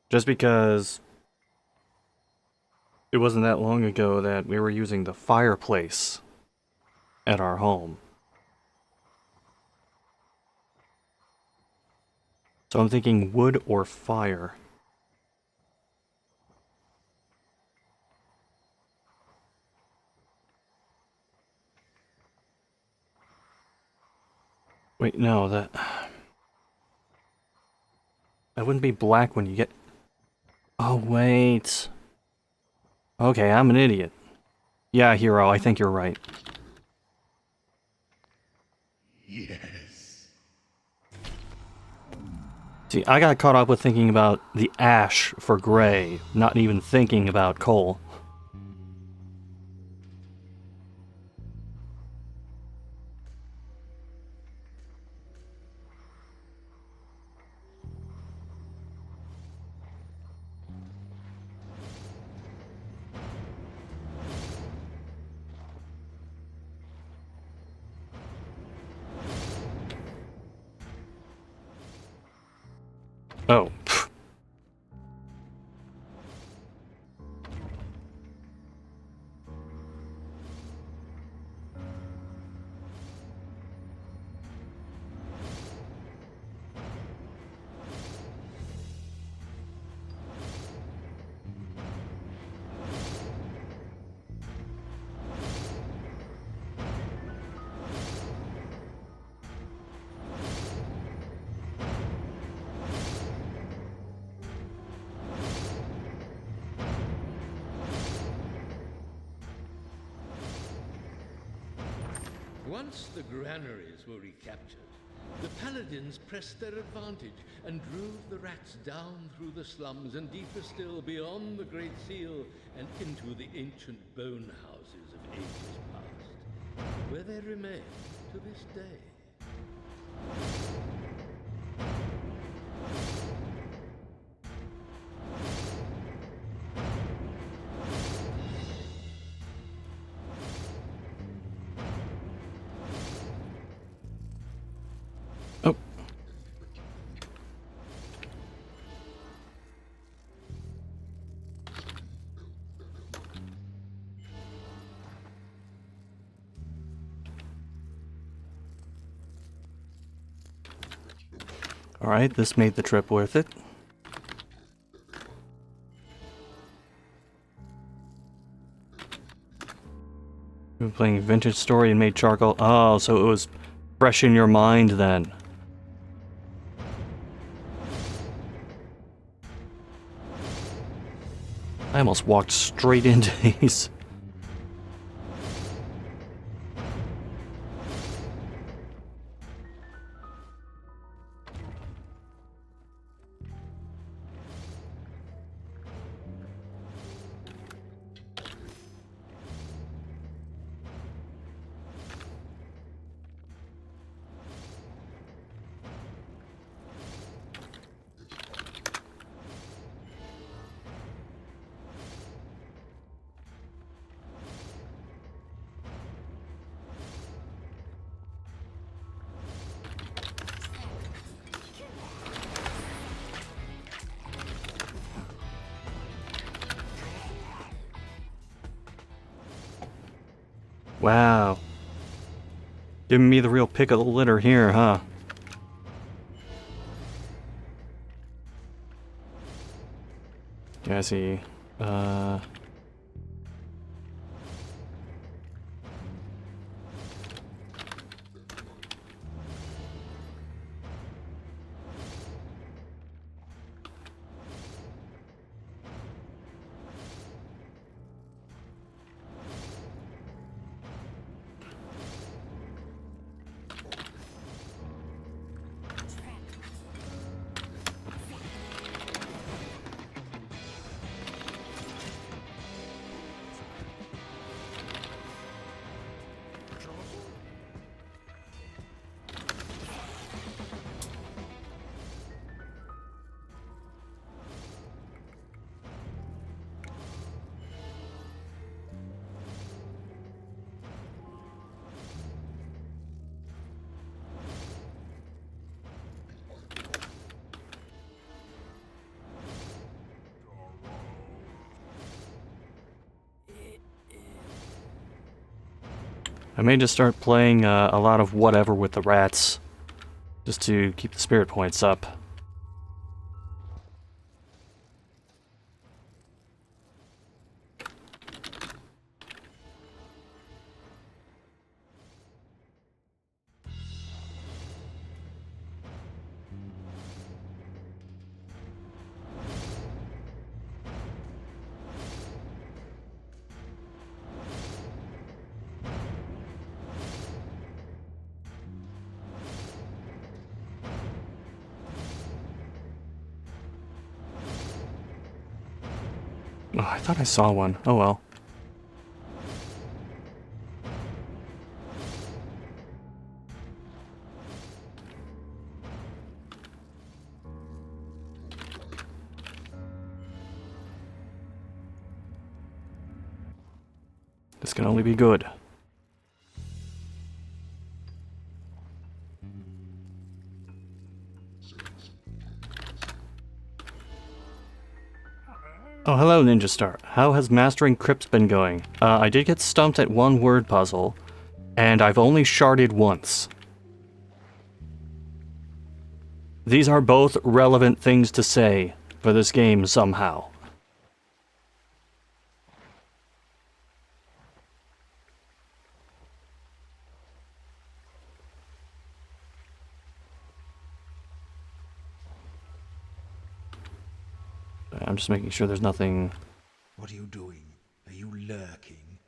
Just because it wasn't that long ago that we were using the fireplace at our home. So I'm thinking wood or fire. Wait, no, that wouldn't be black when you get... Oh, wait. Okay, I'm an idiot. Yeah, Hero, I think you're right. Yes. See, I got caught up with thinking about the ash for gray, not even thinking about coal. Oh, pfft. Once the granaries were recaptured, the paladins pressed their advantage and drove the rats down through the slums and deeper still beyond the Great Seal and into the ancient bone houses of ages past, where they remain to this day. Oh. Alright, this made the trip worth it. We were playing Vintage Story and made charcoal. Oh, so it was fresh in your mind then. I almost walked straight into these. Wow. Giving me the real pick of the litter here, huh? Yeah, I see. I may just start playing a lot of whatever with the rats, just to keep the spirit points up. Oh, I thought I saw one. Oh well. This can only be good. Oh, hello, Ninja Star. How has mastering crypts been going? I did get stumped at one word puzzle, and I've only sharded once. These are both relevant things to say for this game somehow. I'm just making sure there's nothing... What are you doing? Are you lurking?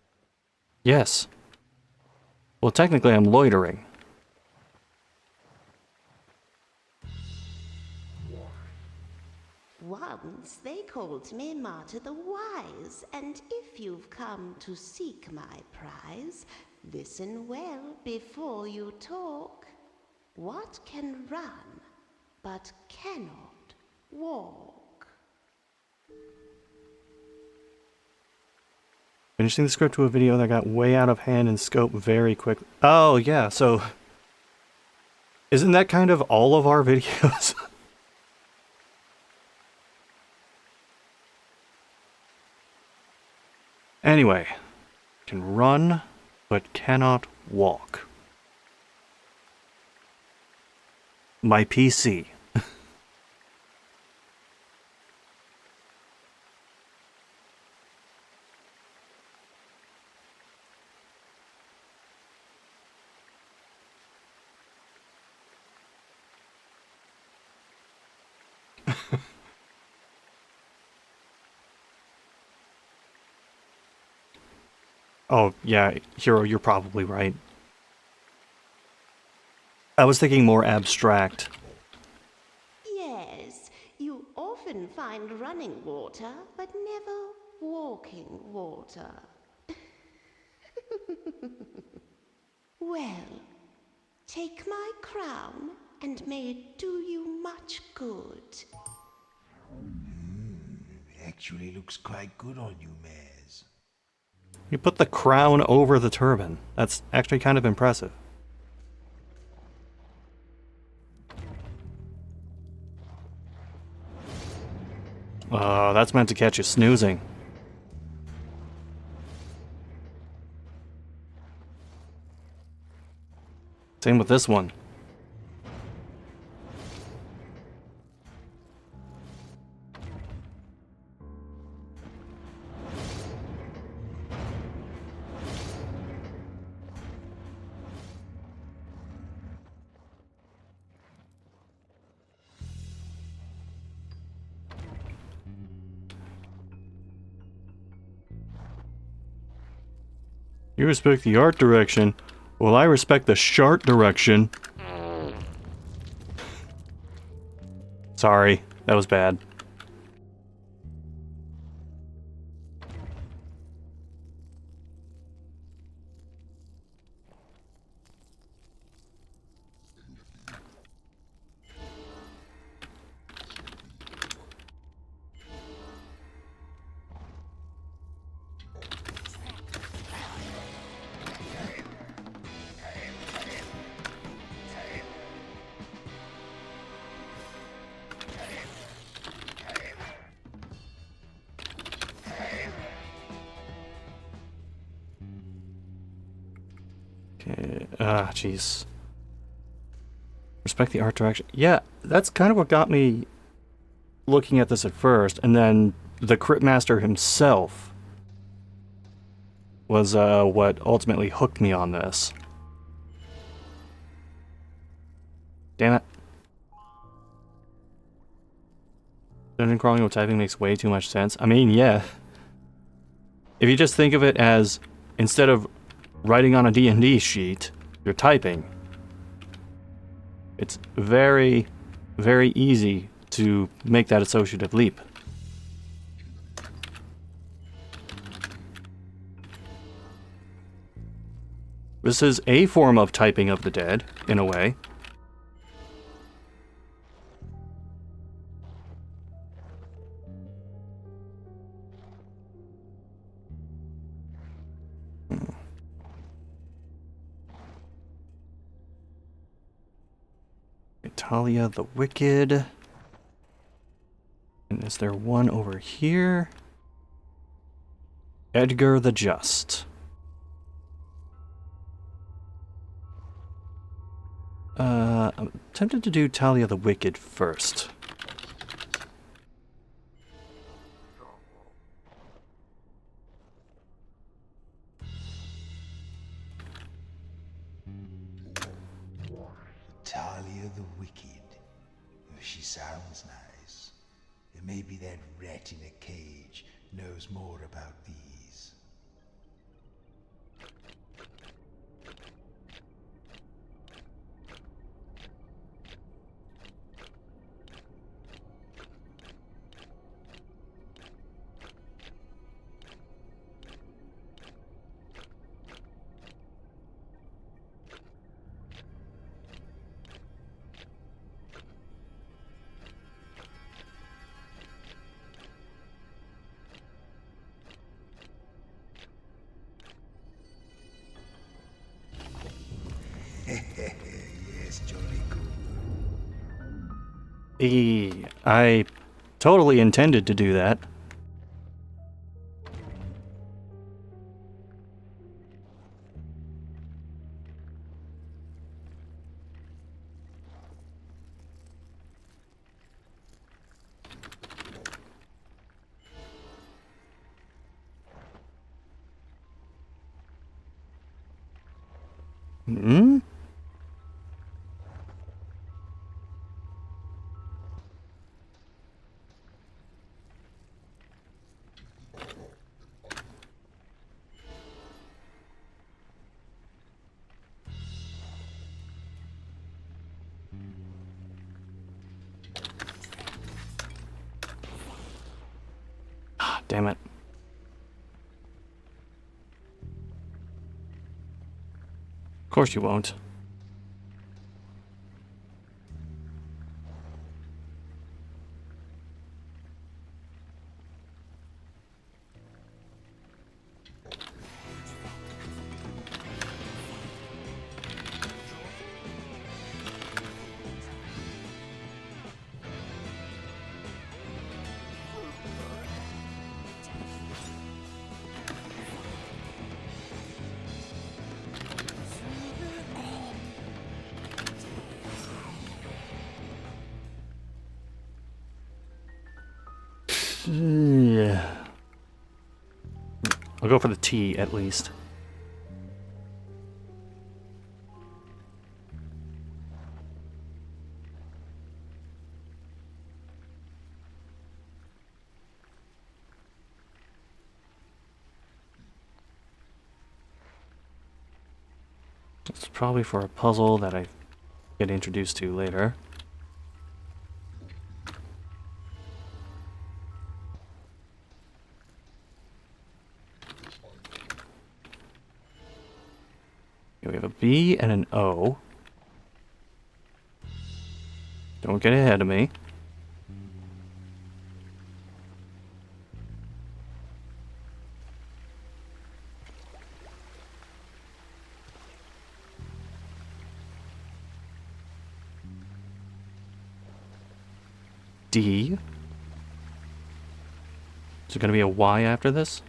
Yes. Well, technically I'm loitering. Once they called me Martyr the Wise, and if you've come to seek my prize, listen well before you talk. What can run, but cannot walk? Finishing the script to a video that got way out of hand and scope very quick. Oh, yeah, so... Isn't that kind of all of our videos? Anyway, can run, but cannot walk. My PC. Oh, yeah, Hero, you're probably right. I was thinking more abstract. Yes, you often find running water, but never walking water. Well, take my crown, and may it do you much good. Actually looks quite good on you, Mares. You put the crown over the turban. That's actually kind of impressive. Oh, that's meant to catch you snoozing. Same with this one. You respect the art direction. Well, I respect the shart direction. Sorry, that was bad. Okay. Ah, jeez. Respect the art direction. Yeah, that's kind of what got me looking at this at first, and then the Cryptmaster himself was what ultimately hooked me on this. Damn it. Dungeon crawling with typing makes way too much sense. I mean, yeah. If you just think of it as, instead of writing on a D&D sheet, you're typing. It's very, very easy to make that associative leap. This is a form of typing of the dead, in a way. Talia the Wicked. And is there one over here? Edgar the Just. I'm tempted to do Talia the Wicked first. Talia the Wicked. She sounds nice. It may be that rat in a cage knows more about these. Yes, jolly good. I totally intended to do that. Hmm? Ah, damn it. Of course you won't. Yeah. I'll go for the T at least. It's probably for a puzzle that I get introduced to later. We have a B and an O. Don't get ahead of me. D. Is there going to be a Y after this?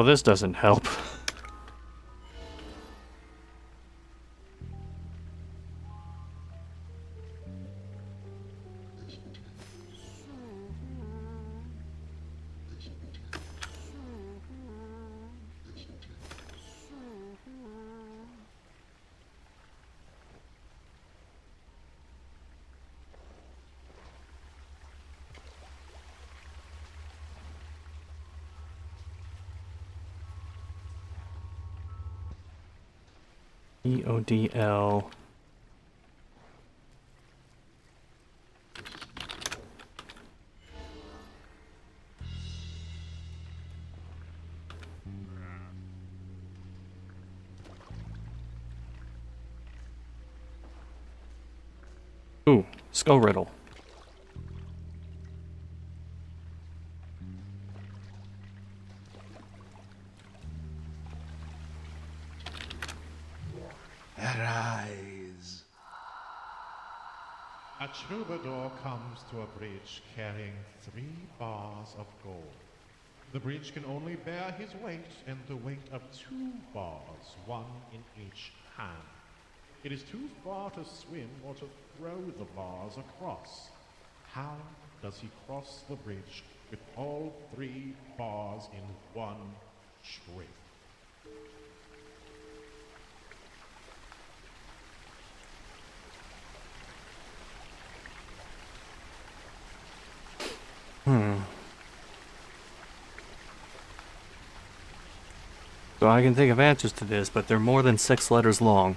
Well, this doesn't help. EODL. Ooh, skull riddle. Arise. A troubadour comes to a bridge carrying 3 bars of gold. The bridge can only bear his weight and the weight of 2 bars, 1 in each hand. It is too far to swim or to throw the bars across. How does he cross the bridge with all 3 bars in one trip? So I can think of answers to this, but they're more than 6 letters long.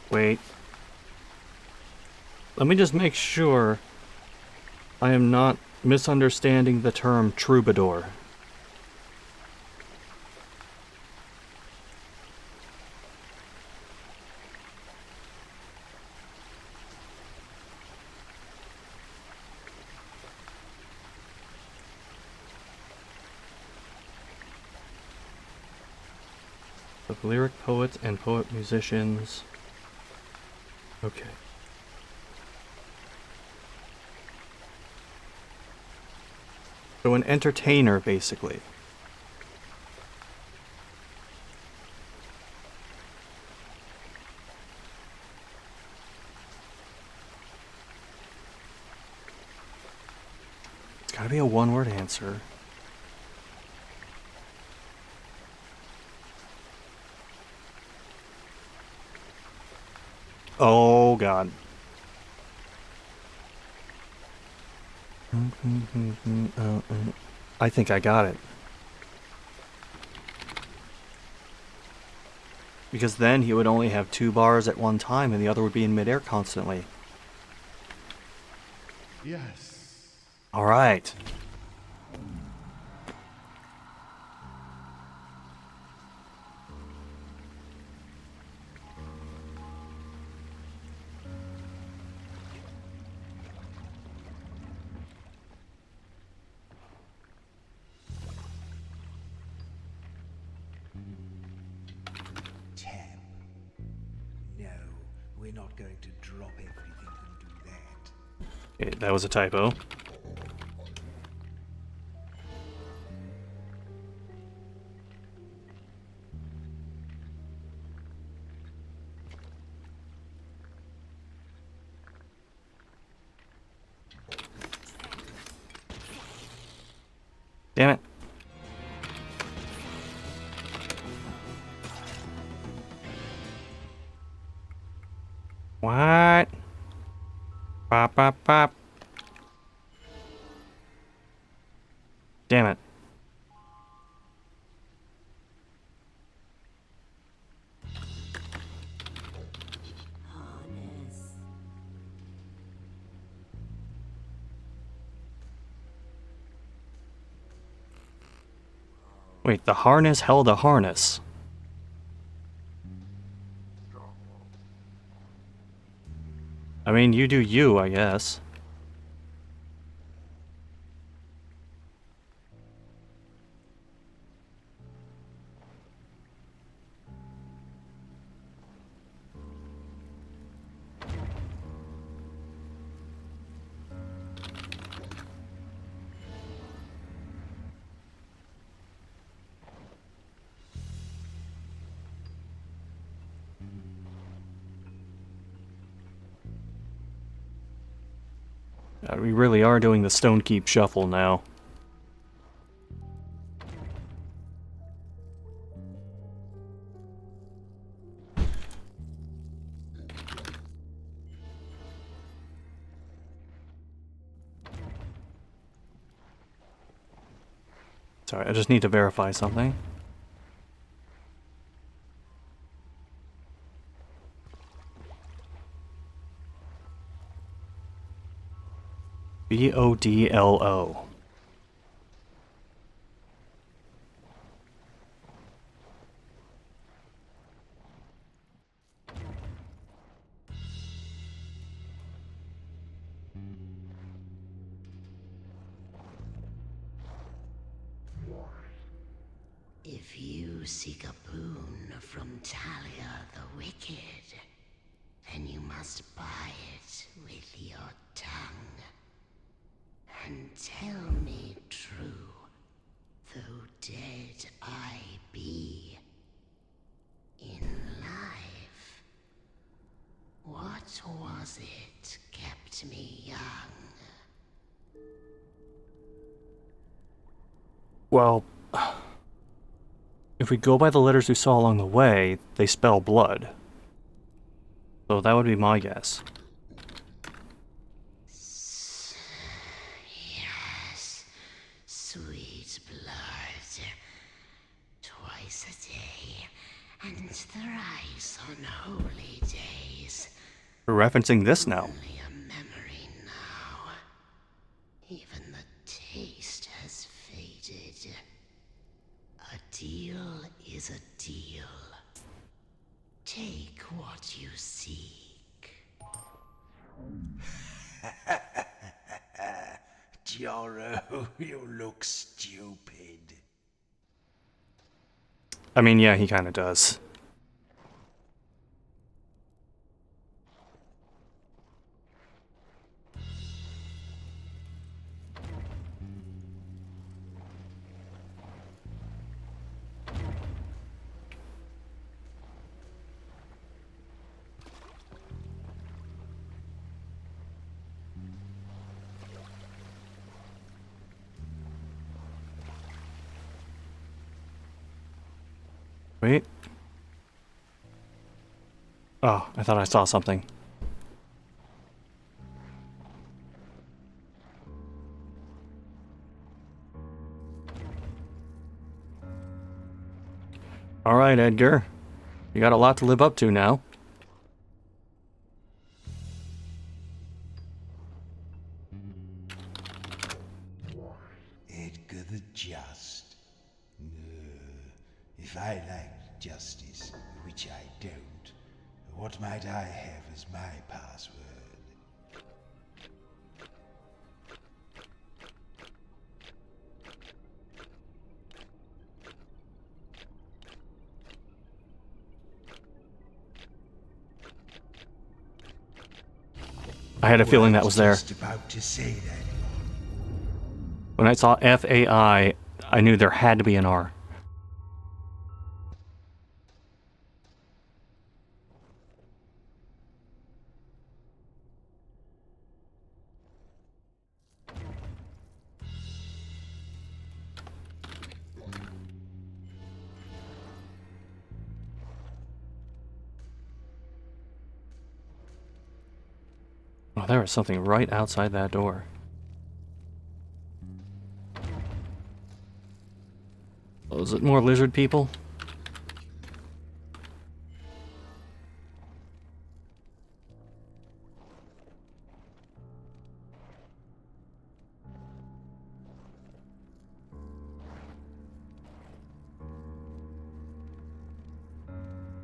Wait. Let me just make sure I am not misunderstanding the term troubadour. Of lyric poets and poet musicians. Okay. So an entertainer, basically. It's gotta be a one-word answer. Oh, God. I think I got it. Because then he would only have 2 bars at one time and the other would be in midair constantly. Yes. Alright. Tab. No, we're not going to drop everything and do that. Okay, that was a typo. Damn it. What? Bop, bop, bop. Damn it. Wait, the harness held a harness. I mean, you do you, I guess. We really are doing the Stone Keep Shuffle now. Sorry, I just need to verify something. BODLO. If you seek a boon from Talia the Wicked, then you must buy it with your tongue. And tell me true, though dead I be, in life, what was it kept me young? Well, if we go by the letters we saw along the way, they spell blood. So that would be my guess. Yes, sweet blood. Twice a day, and thrice on holy days. We're referencing this now. Only a memory now. Even the taste has faded. A deal is a deal. Take what you seek. Joro, you look stupid. I mean, yeah, he kind of does. Wait. Oh, I thought I saw something. Alright, Edgar. You got a lot to live up to now. Edgar the Just. If I liked justice, which I don't, what might I have as my password? I had a feeling that was there. Just about to say that. When I saw FAI, I knew there had to be an R. Oh, there was something right outside that door. Oh, is it more lizard people?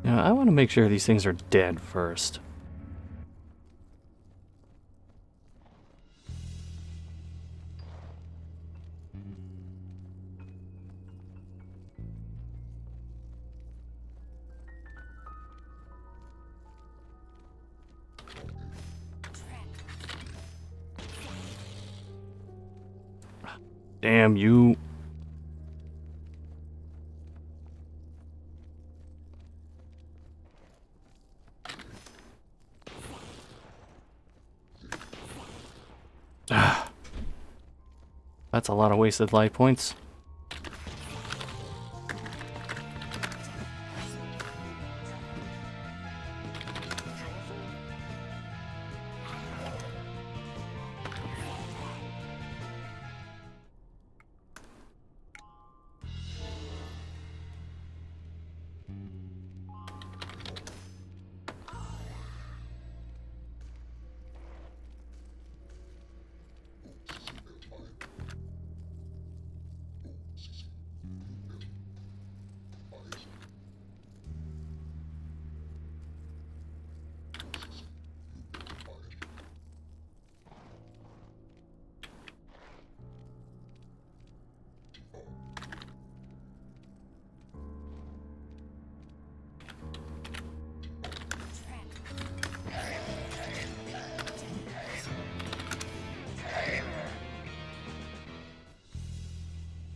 Now, I want to make sure these things are dead first. Damn you. Ah. That's a lot of wasted life points.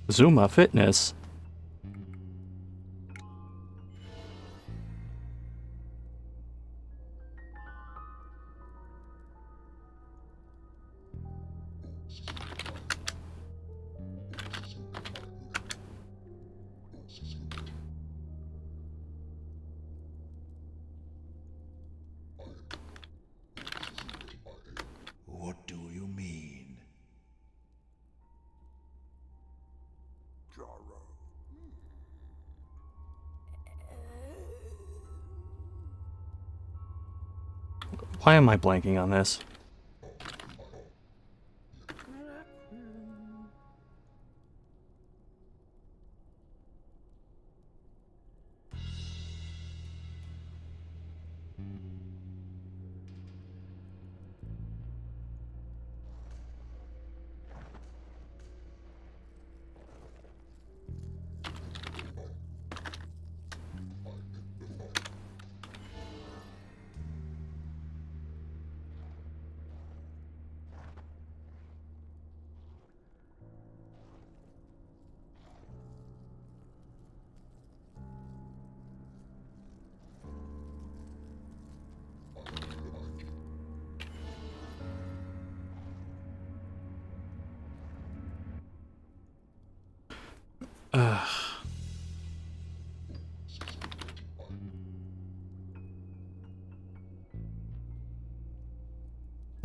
Zuma Fitness. What do you mean? Why am I blanking on this?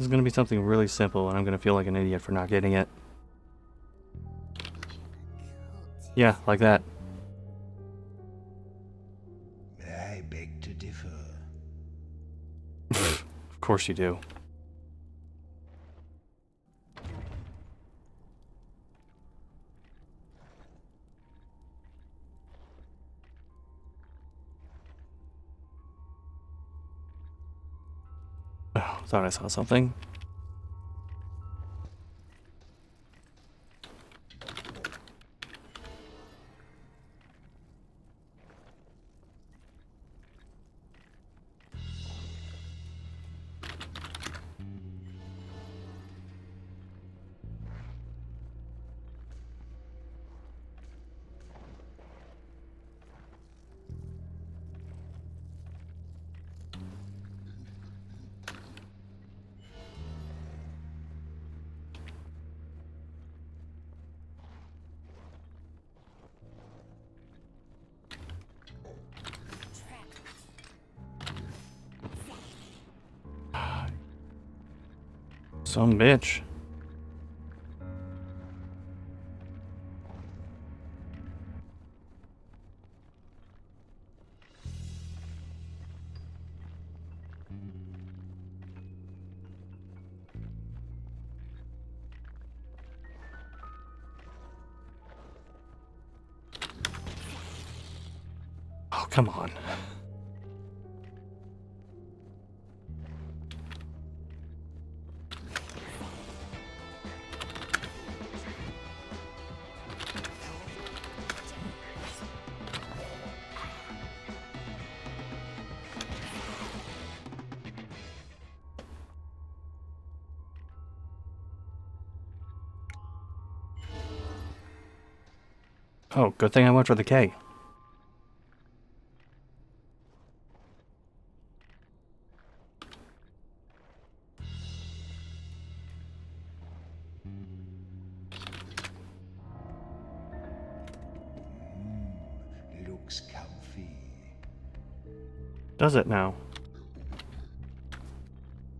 This is going to be something really simple, and I'm going to feel like an idiot for not getting it. Yeah, like that. I beg to differ. Of course you do. Oh, thought I saw something. Some bitch. Oh, come on. Oh, good thing I went for the K. Looks comfy. Does it now?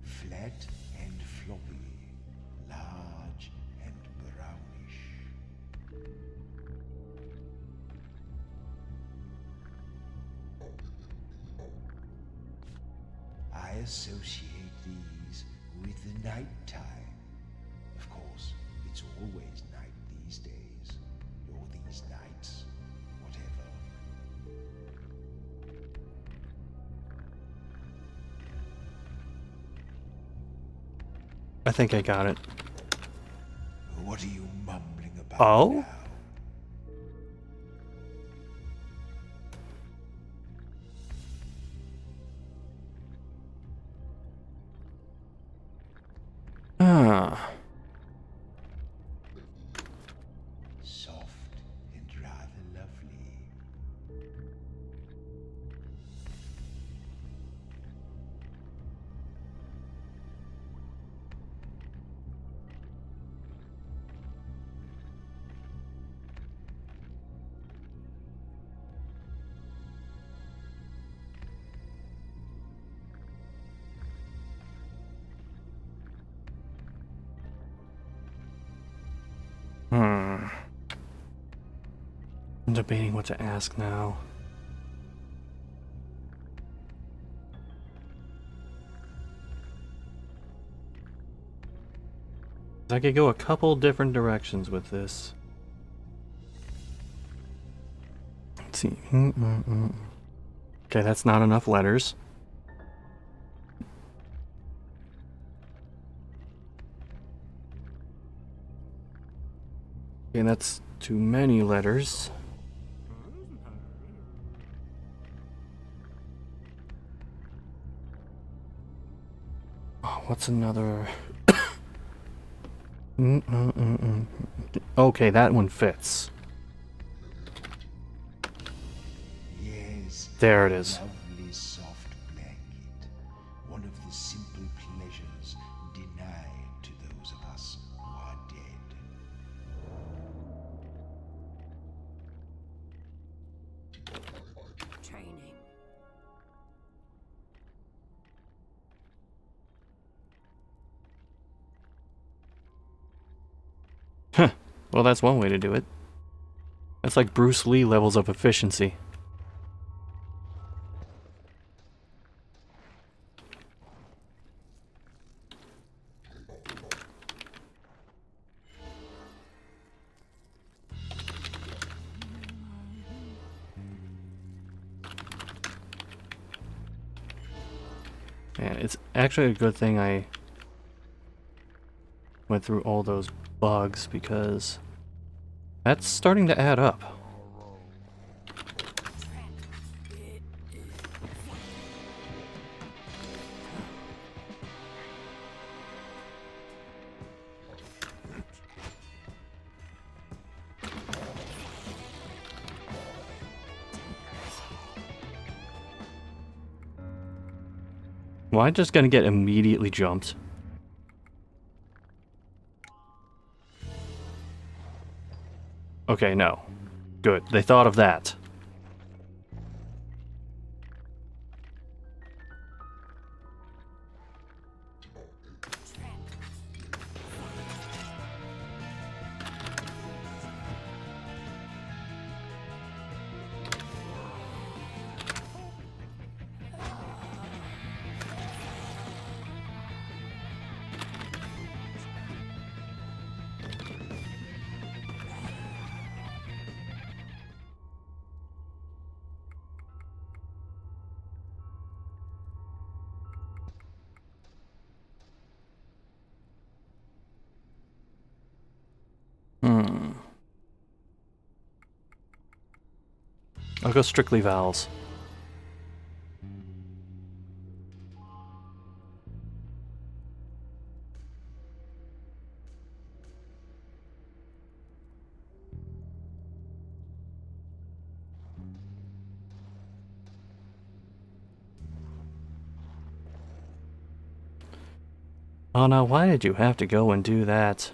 Flat and floppy. Large and brownish. I associate these with the night time. Of course, it's always night these days. Or these nights. Whatever. I think I got it. What are you mumbling about Oh? now? Ah. Soft and rather lovely. Hmm. I'm debating what to ask now. I could go a couple different directions with this. Let's see. Okay, that's not enough letters. Okay, that's too many letters. Oh, what's another? Okay, that one fits. Yes. There it is. Lovely soft blanket. One of the simple pleasures denied to those of us who are dead. Training. Well, that's one way to do it. That's like Bruce Lee levels of efficiency. Man, it's actually a good thing I went through all those bugs because that's starting to add up. Well, I'm just gonna get immediately jumped. Okay, no. Good. They thought of that. I'll go strictly vowels. Oh no, why did you have to go and do that?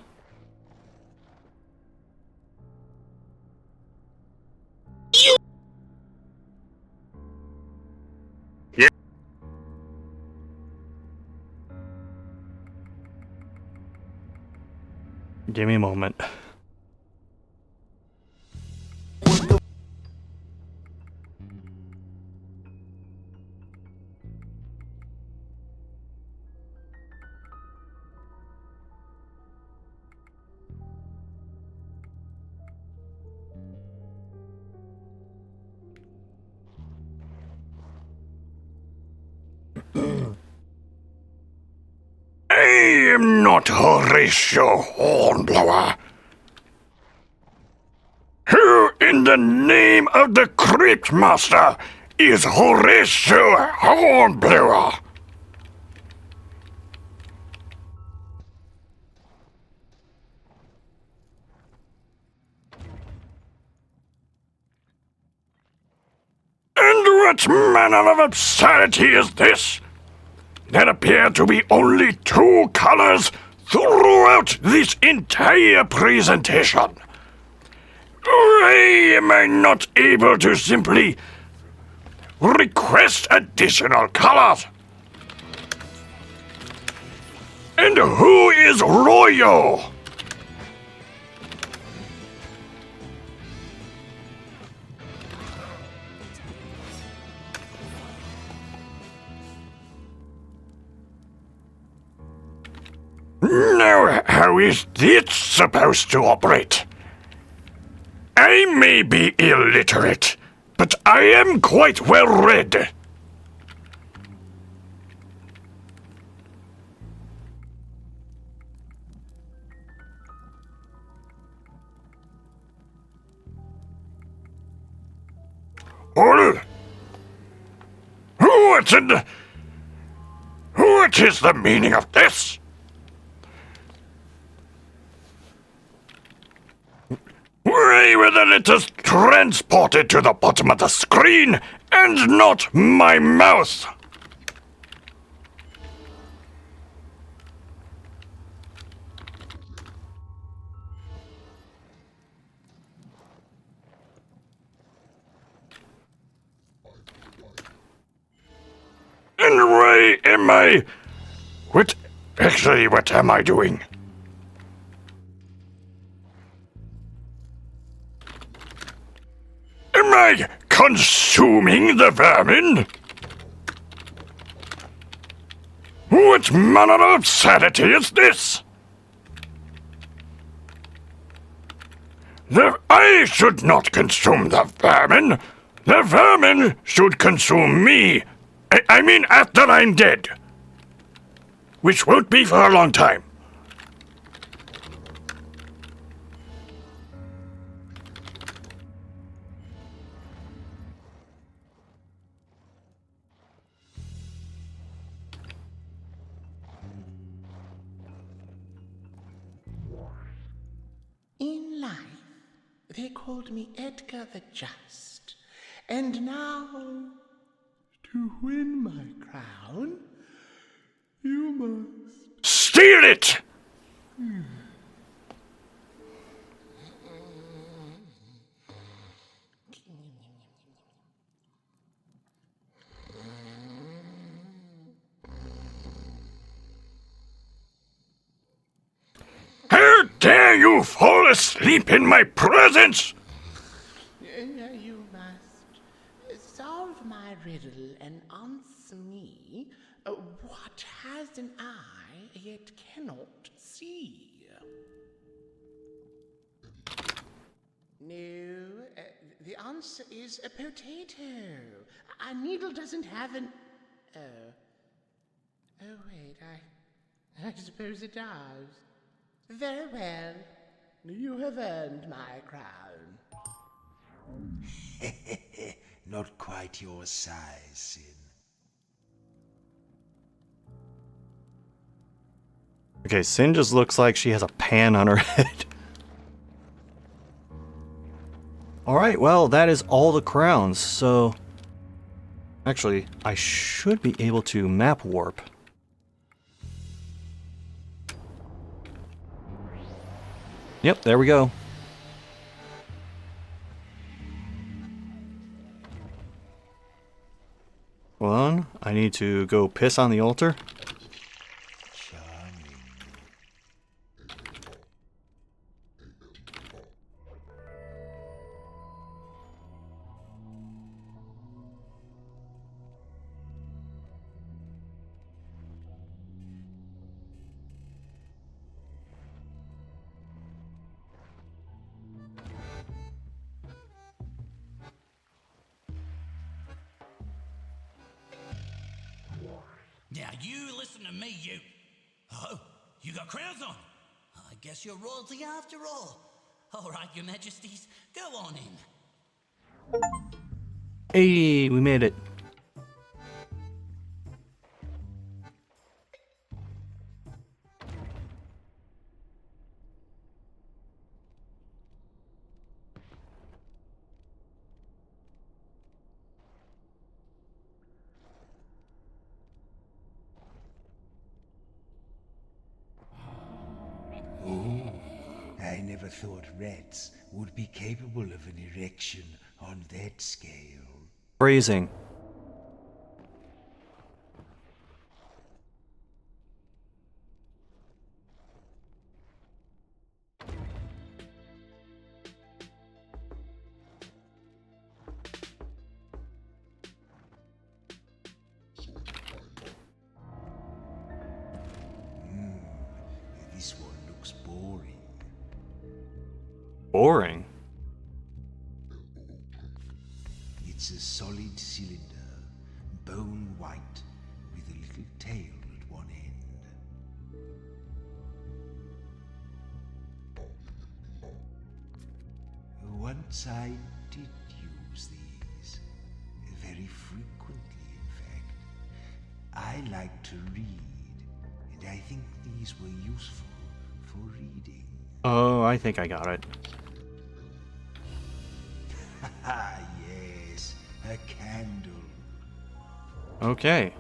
Give me a moment. I am not Horatio Hornblower. Who in the name of the Cryptmaster is Horatio Hornblower? And what manner of absurdity is this? There appear to be only two colors throughout this entire presentation. Why am I not able to simply request additional colors? And who is Royo? Now, how is this supposed to operate? I may be illiterate, but I am quite well read. What is the meaning of this? Why were the letters transported to the bottom of the screen and not my mouth? And why am I... what am I doing? Am I consuming the vermin? What manner of absurdity is this? I should not consume the vermin. The vermin should consume me. I mean after I'm dead. Which won't be for a long time. In life, they called me Edgar the Just. And now, to win my crown, you must... Steal it! How dare you fall asleep in my presence? You must solve my riddle and answer me. What has an eye yet cannot see? No, the answer is a potato. A needle doesn't have an... Oh, wait, I suppose it does. Very well. You have earned my crown. Not quite your size, Sin. Okay, Sin just looks like she has a pan on her head. Alright, well, that is all the crowns, so... Actually, I should be able to map warp. Yep, there we go. Hold on, I need to go piss on the altar. Now you listen to me, you. Oh, you got crowns on. I guess you're royalty after all. All right, your majesties, go on in. Hey, we made it. I never thought rats would be capable of an erection on that scale. Phrasing. This one looks boring. Boring. It's a solid cylinder, bone white, with a little tail at one end. Once I did use these, very frequently in fact. I like to read, and I think these were useful for reading. Oh, I think I got it. Ah, yes, a candle. Okay.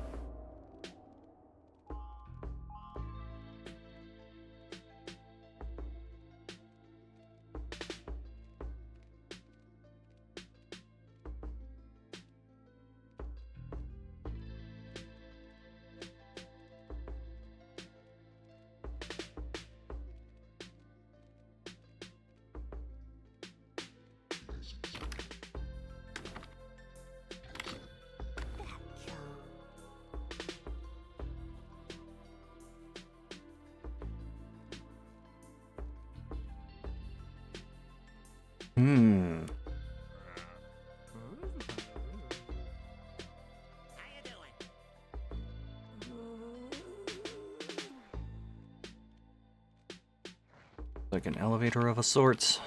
Like an elevator of a sorts.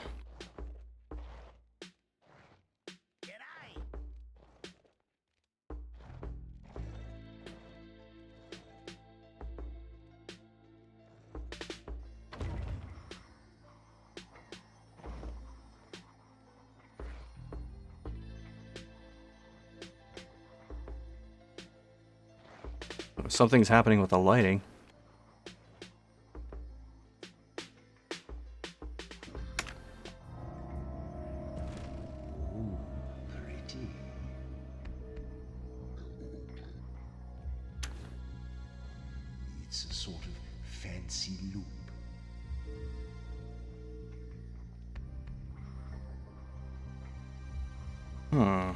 Something's happening with the lighting. Ooh, pretty. It's a sort of fancy loop. Hmm.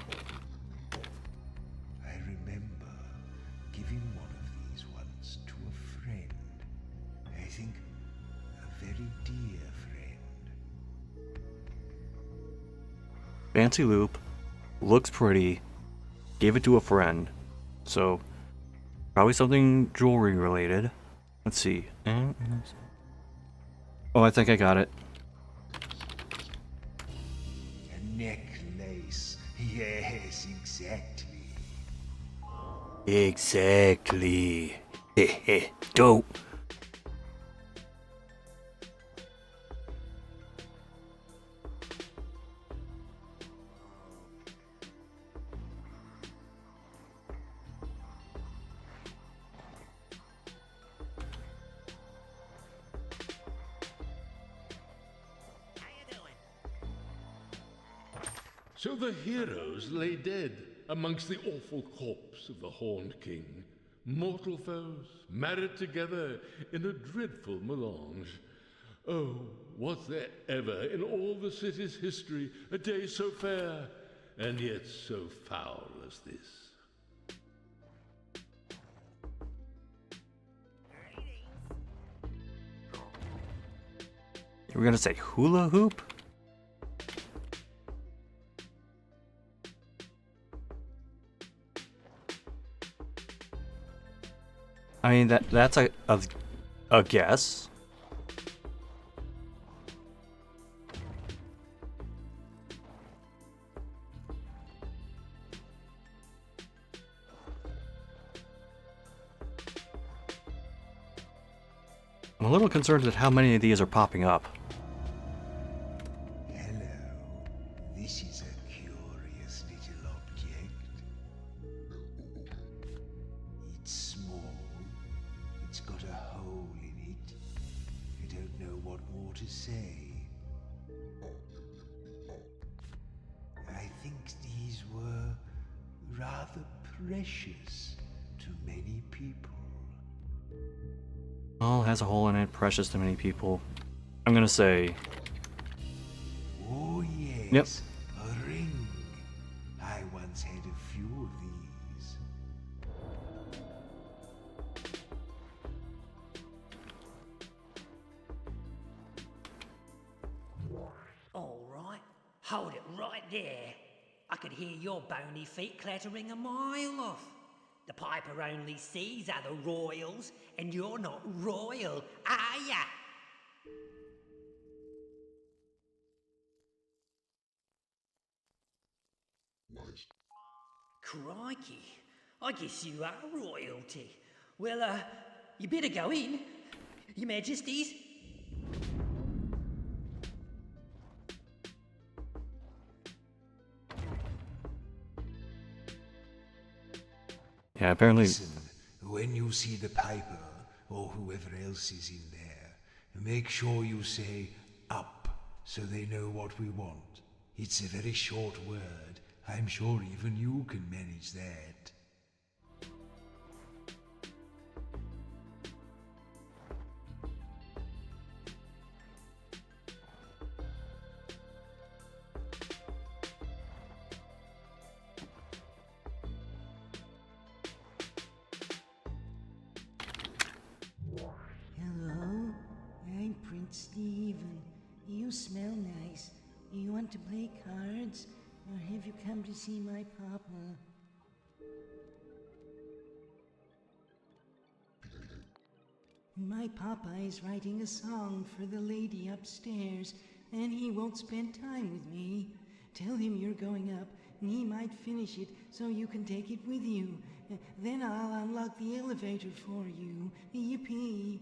I remember giving one of these once to a friend. I think a very dear friend. Fancy loop. Looks pretty. Gave it to a friend. So, probably something jewelry related. Let's see. Oh, I think I got it. Yes, exactly. Exactly. Heh, dope. So the heroes lay dead amongst the awful corpse of the Horned King. Mortal foes, married together in a dreadful melange. Oh, was there ever in all the city's history a day so fair, and yet so foul as this? You were gonna say hula hoop? I mean, that's a guess. I'm a little concerned at how many of these are popping up. Hello. This is a curious little object. It's small. It's got a hole in it. I don't know what more to say. I think these were rather precious to many people. Oh, it has a hole in it, precious to many people. I'm gonna say... Oh yes, Yep. a ring. I once had a few of these. All right, hold it right there. I could hear your bony feet clattering a mile off. The piper only sees other royals, and you're not royal, are ya? Crikey, I guess you are royalty. Well, you better go in, Your Majesties. Yeah, apparently... Listen, when you see the piper, or whoever else is in there, make sure you say up, so they know what we want. It's a very short word. I'm sure even you can manage that. Hello, I'm Prince Stephen. You smell nice. You want to play cards? Or have you come to see my papa? My papa is writing a song for the lady upstairs, and he won't spend time with me. Tell him you're going up, and he might finish it so you can take it with you. Then I'll unlock the elevator for you. Yippee!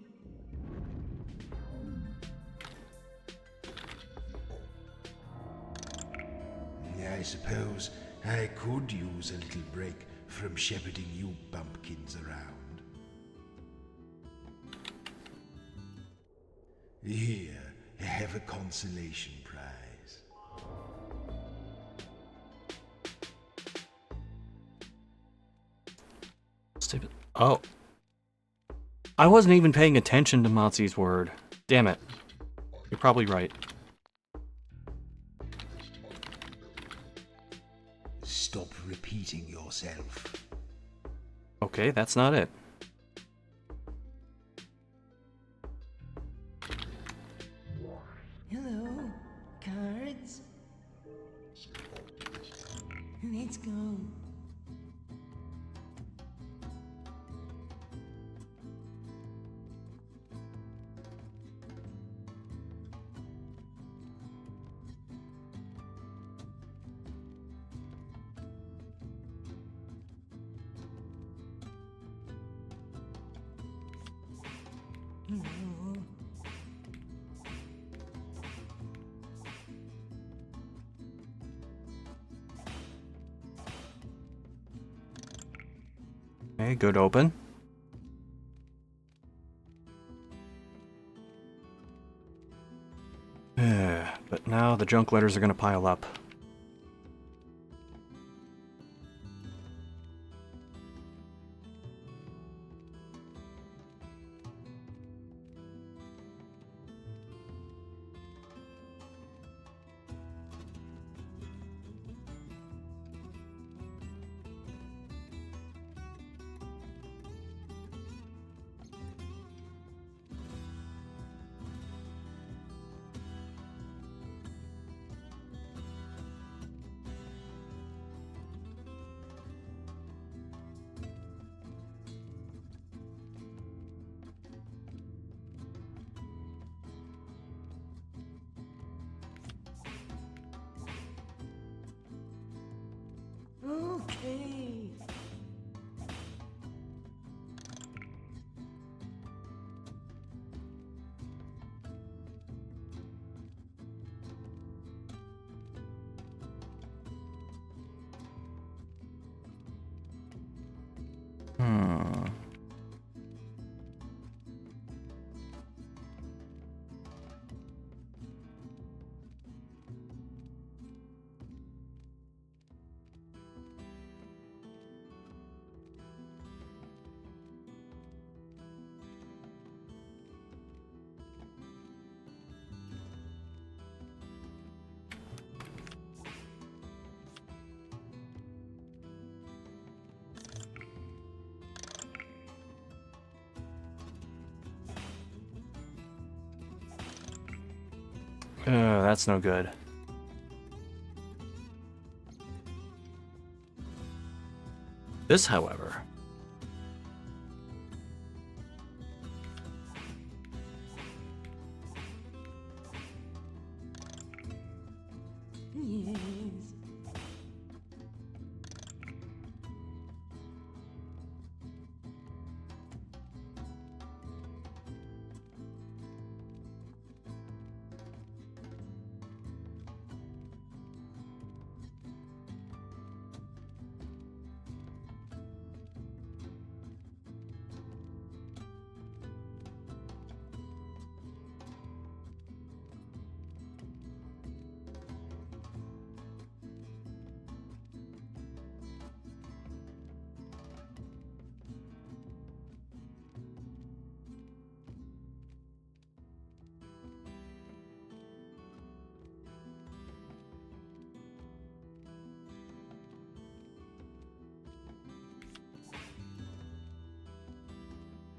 I suppose I could use a little break from shepherding you bumpkins around. Here, have a consolation prize. Stupid. Oh. I wasn't even paying attention to Mozzie's word. Damn it. You're probably right. Stop repeating yourself. Okay, that's not it. Hello, cards? Let's go. No. Okay, good open. But now the junk letters are gonna pile up. Okay. Hmm. That's no good. This, however... Yes.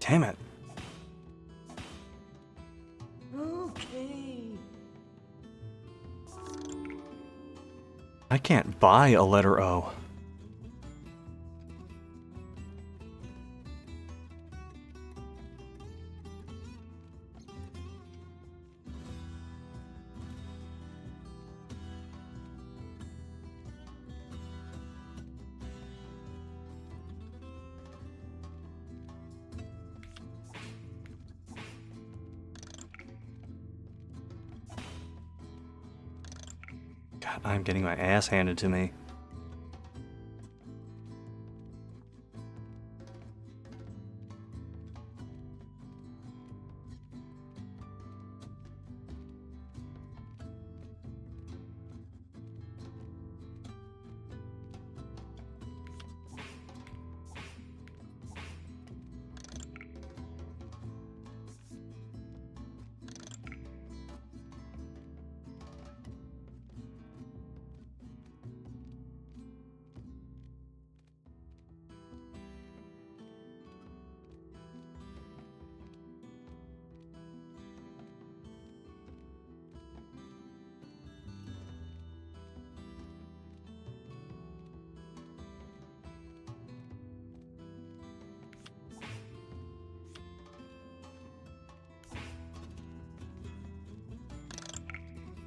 Damn it. Okay. I can't buy a letter O. God, I'm getting my ass handed to me.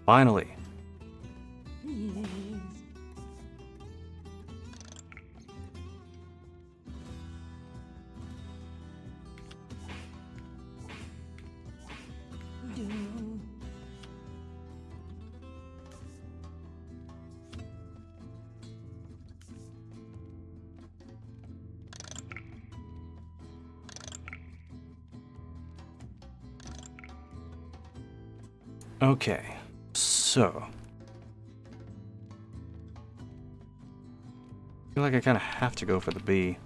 Finally. Yes. Okay, so I feel like I kind of have to go for the B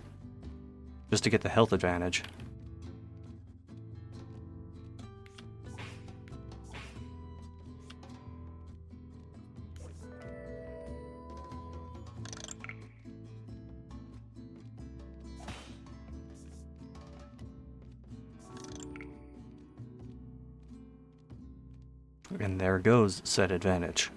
just to get the health advantage. And there goes said advantage.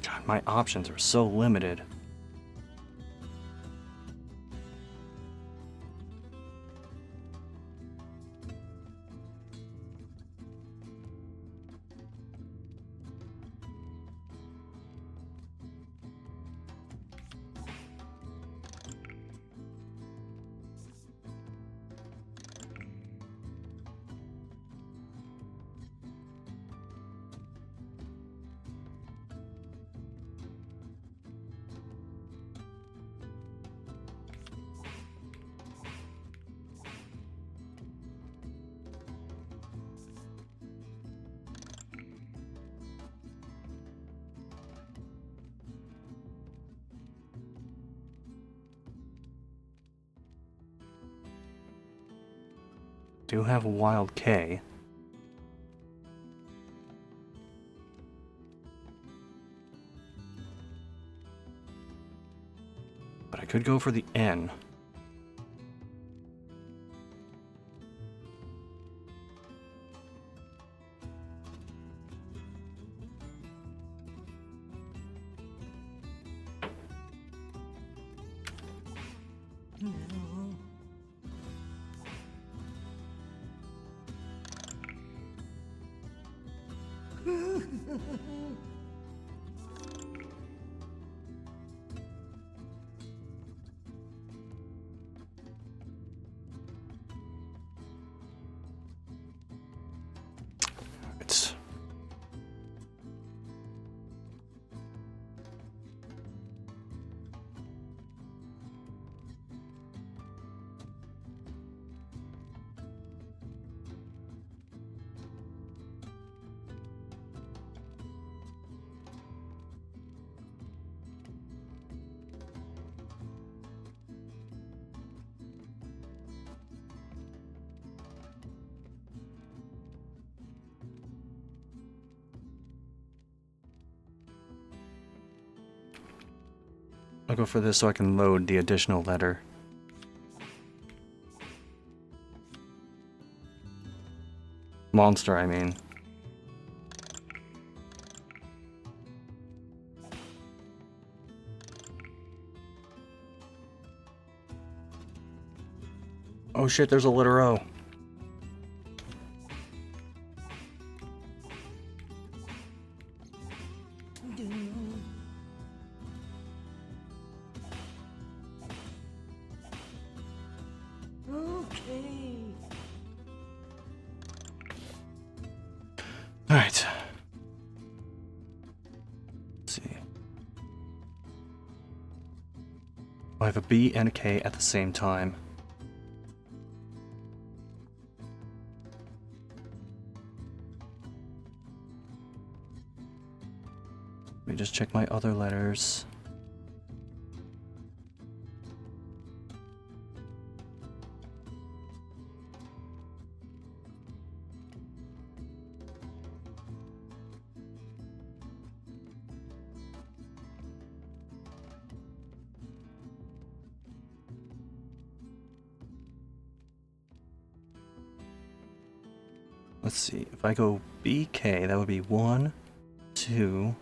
God, my options are so limited. Do have a wild K. But I could go for the N. It's I'll go for this so I can load the additional letter. Monster, I mean. Oh shit, there's a letter O. Okay. Alright. Let's see. I have a B and a K at the same time. Let me just check my other letters. Let's see, if I go BK, that would be 1, 2,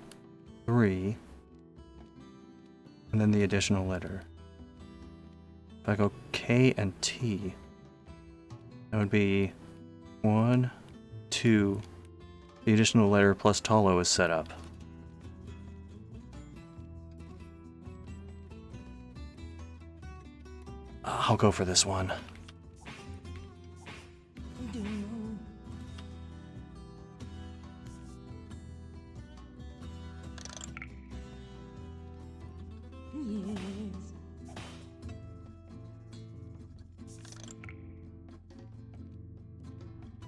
3, and then the additional letter. If I go K and T, that would be 1, 2, The additional letter plus Talo is set up. I'll go for this one. Yes.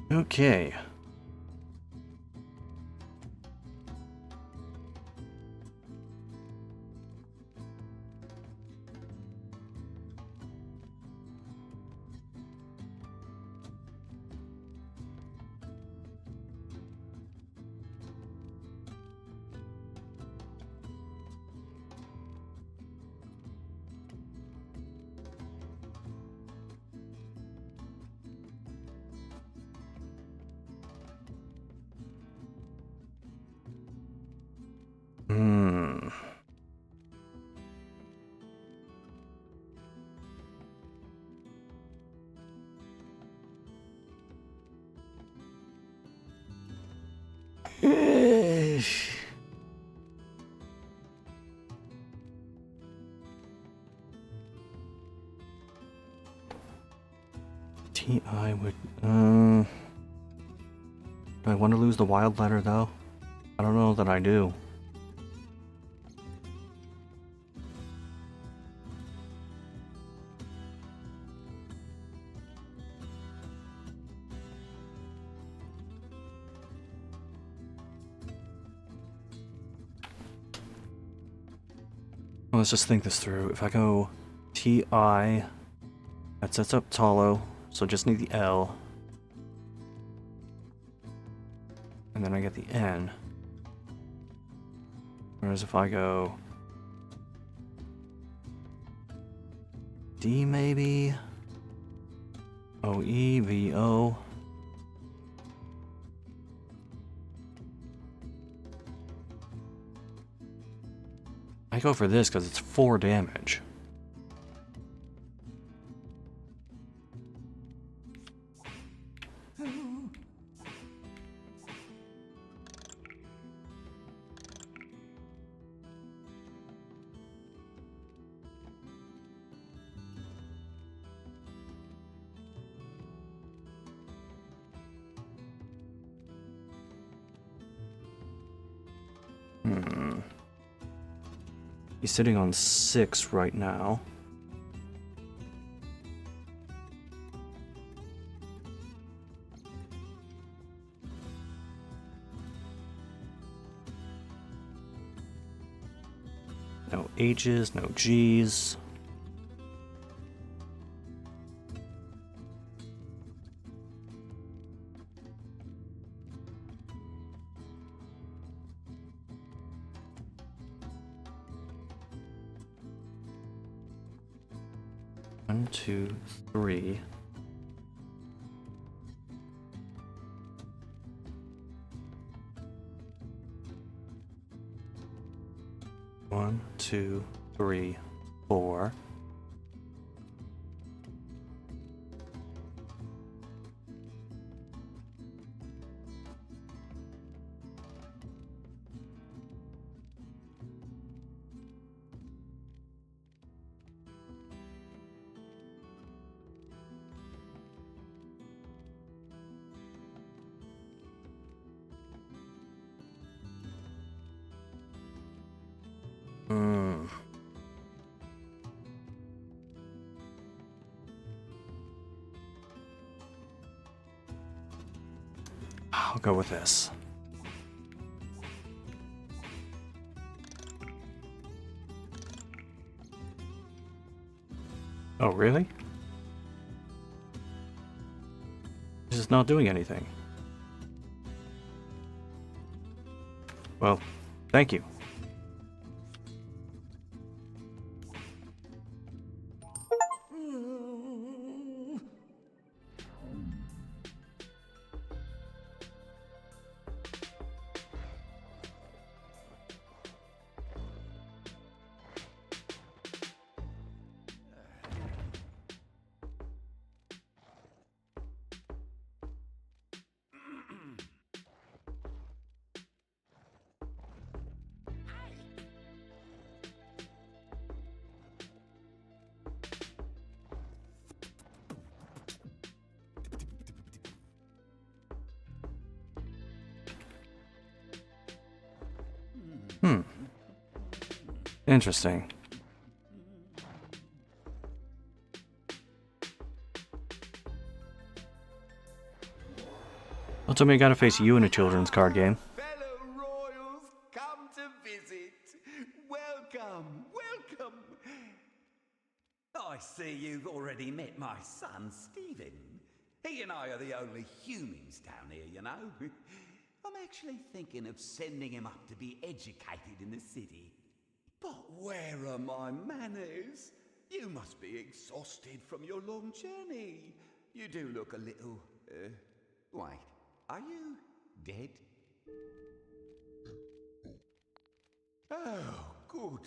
Okay. Hmm. T.I. would... do I want to lose the wild letter, though? I don't know that I do. Let's just think this through. If I go T.I., that sets up Talo, so just need the L. And then I get the N. Whereas if I go D maybe? O-E, V-O. I go for this because it's 4 damage. He's sitting on 6 right now. No H's, no G's. One, two, three. One, two, three, 4. I'll go with this. Oh, really? This is not doing anything. Well, thank you. Interesting. Well, tell me I gotta face you in a children's card game. Fellow royals, come to visit. Welcome, welcome. I see you've already met my son, Stephen. He and I are the only humans down here, you know. I'm actually thinking of sending him up to be educated in the city. But where are my manners? You must be exhausted from your long journey. You do look a little... wait, are you dead? Oh, good.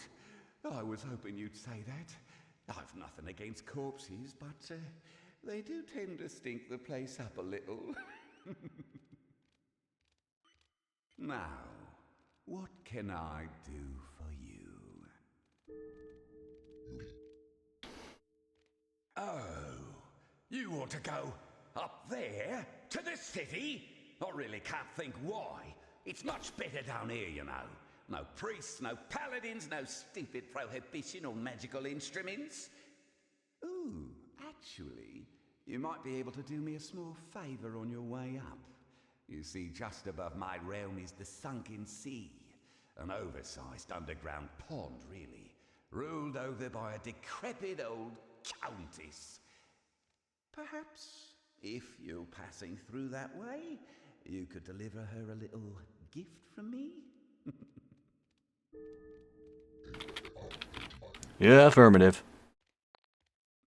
I was hoping you'd say that. I've nothing against corpses, but they do tend to stink the place up a little. Now, what can I do for you? Oh, you want to go up there? To the city? I really can't think why. It's much better down here, you know. No priests, no paladins, no stupid prohibition on magical instruments. Ooh, actually, you might be able to do me a small favour on your way up. You see, just above my realm is the sunken sea. An oversized underground pond, really. Ruled over by a decrepit old countess. Perhaps, if you're passing through that way, you could deliver her a little gift from me? Yeah, affirmative.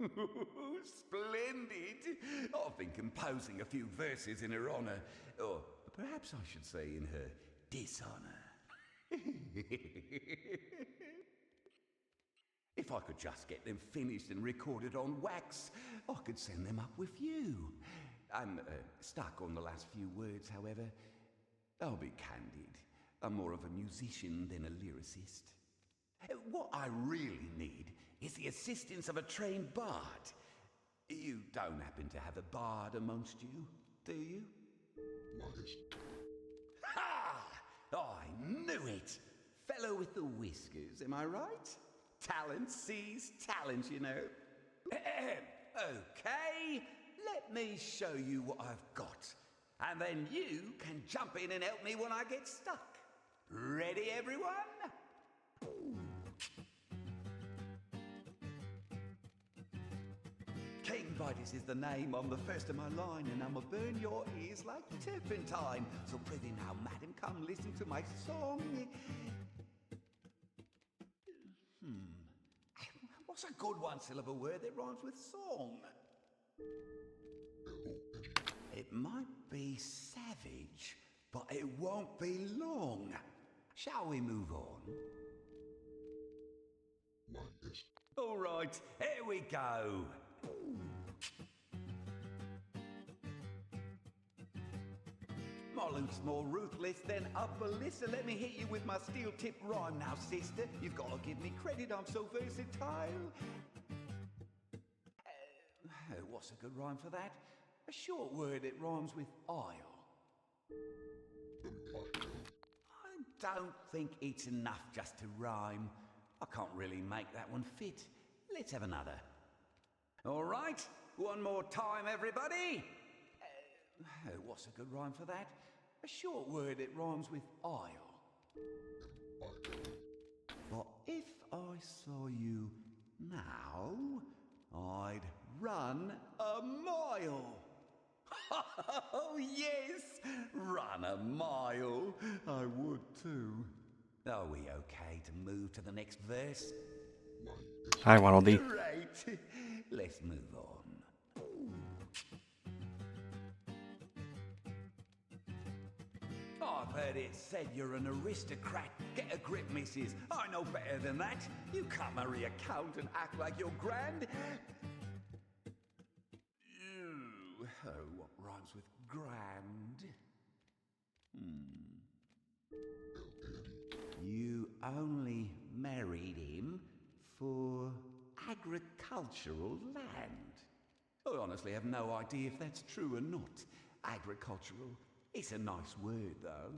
Splendid! I've been composing a few verses in her honour, or perhaps I should say in her dishonour. If I could just get them finished and recorded on wax, I could send them up with you. I'm stuck on the last few words, however. I'll be candid. I'm more of a musician than a lyricist. What I really need is the assistance of a trained bard. You don't happen to have a bard amongst you, do you? Ha! I knew it! Fellow with the whiskers, am I right? Talent sees talent, you know. Okay, let me show you what I've got. And then you can jump in and help me when I get stuck. Ready, everyone? King Vitus is the name on the first of my line, and I'ma burn your ears like turpentine. So prithee now, madam, come listen to my song. What's a good one-syllable word that rhymes with song? It might be savage, but it won't be long. Shall we move on? All right, here we go. My lute's more ruthless than a ballista. Let me hit you with my steel-tipped rhyme now, sister. You've got to give me credit, I'm so versatile. What's a good rhyme for that? A short word that rhymes with isle. I don't think it's enough just to rhyme. I can't really make that one fit. Let's have another. All right, one more time, everybody. What's a good rhyme for that? A short word that rhymes with isle. But if I saw you now, I'd run a mile. Oh, yes, run a mile. I would too. Are we okay to move to the next verse? Hi, Waddle-Dee. Great. Let's move on. I've heard it said you're an aristocrat. Get a grip, missus. I know better than that. You can't marry a count and act like you're grand. Oh, what rhymes with grand? You only married him for agricultural land. I honestly have no idea if that's true or not. Agricultural. It's a nice word, though.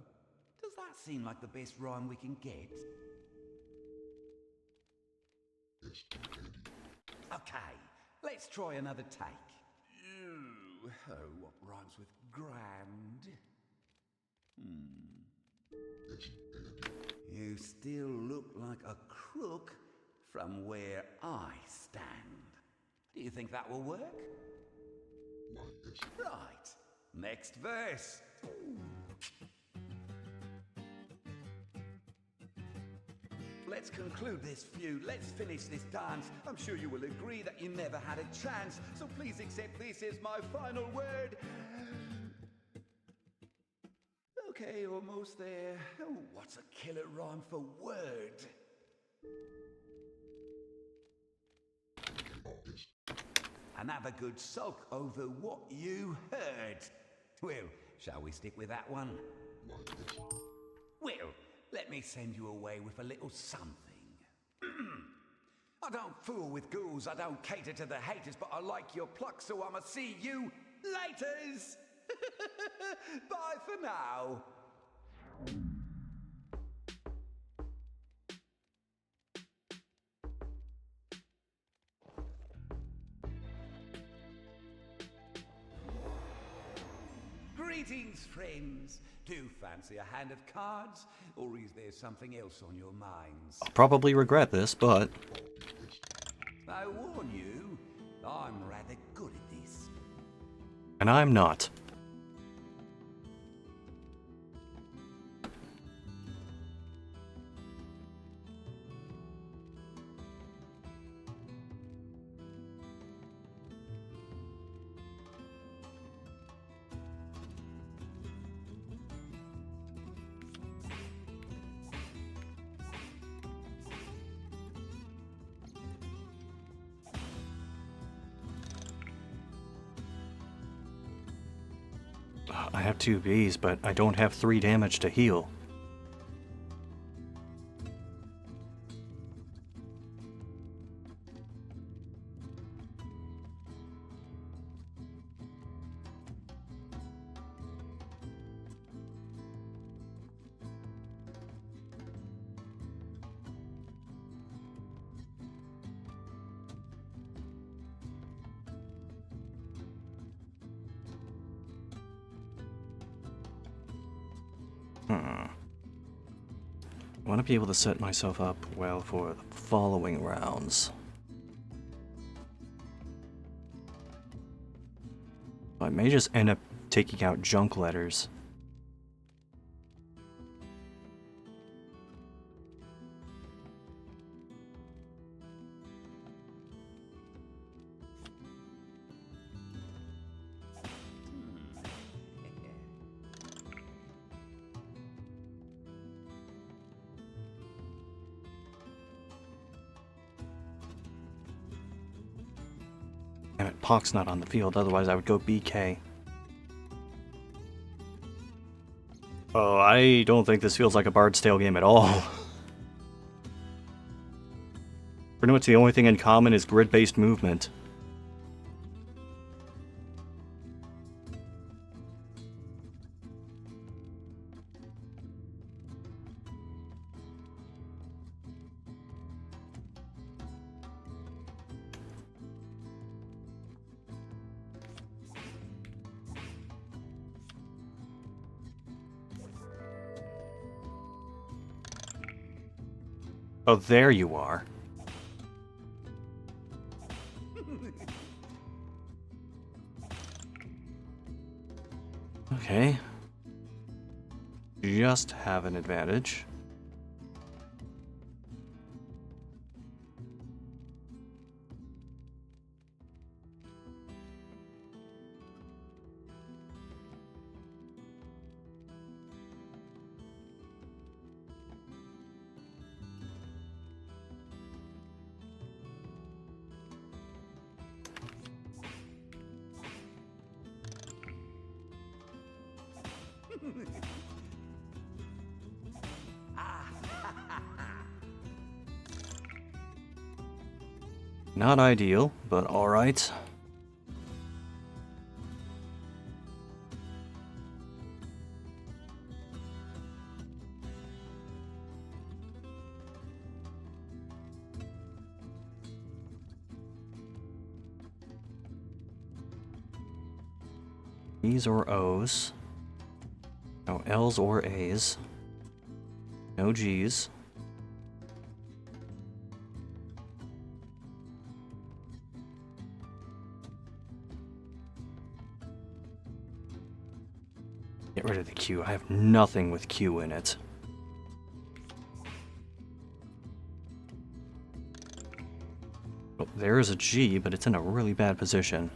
Does that seem like the best rhyme we can get? Okay, let's try another take. Oh, what rhymes with grand? You still look like a crook from where I stand. Do you think that will work? Right. Next verse. Let's conclude this feud. Let's finish this dance. I'm sure you will agree that you never had a chance. So please accept this as my final word. Okay, almost there. Oh, what's a killer rhyme for word? And have a good sulk over what you heard. Well, shall we stick with that one? Well, let me send you away with a little something. I don't fool with ghouls, I don't cater to the haters, but I like your pluck, so I'ma see you laters! Bye for now. Greetings, friends. Do you fancy a hand of cards, or is there something else on your minds? I'll probably regret this, but... I warn you, I'm rather good at this. And I'm not. I have 2 Bs, but I don't have 3 damage to heal. I want to be able to set myself up well for the following rounds. I may just end up taking out junk letters. Damn it, Pock's not on the field, otherwise I would go BK. Oh, I don't think this feels like a Bard's Tale game at all. Pretty much the only thing in common is grid-based movement. Oh, there you are. Okay. Just have an advantage. Not ideal, but alright. E's or O's. No L's or A's. No G's. Get rid of the Q. I have nothing with Q in it. Oh, there is a G, but it's in a really bad position.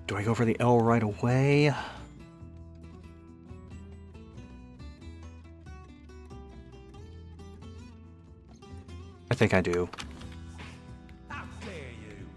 Do I go for the L right away? I think I do. How dare you!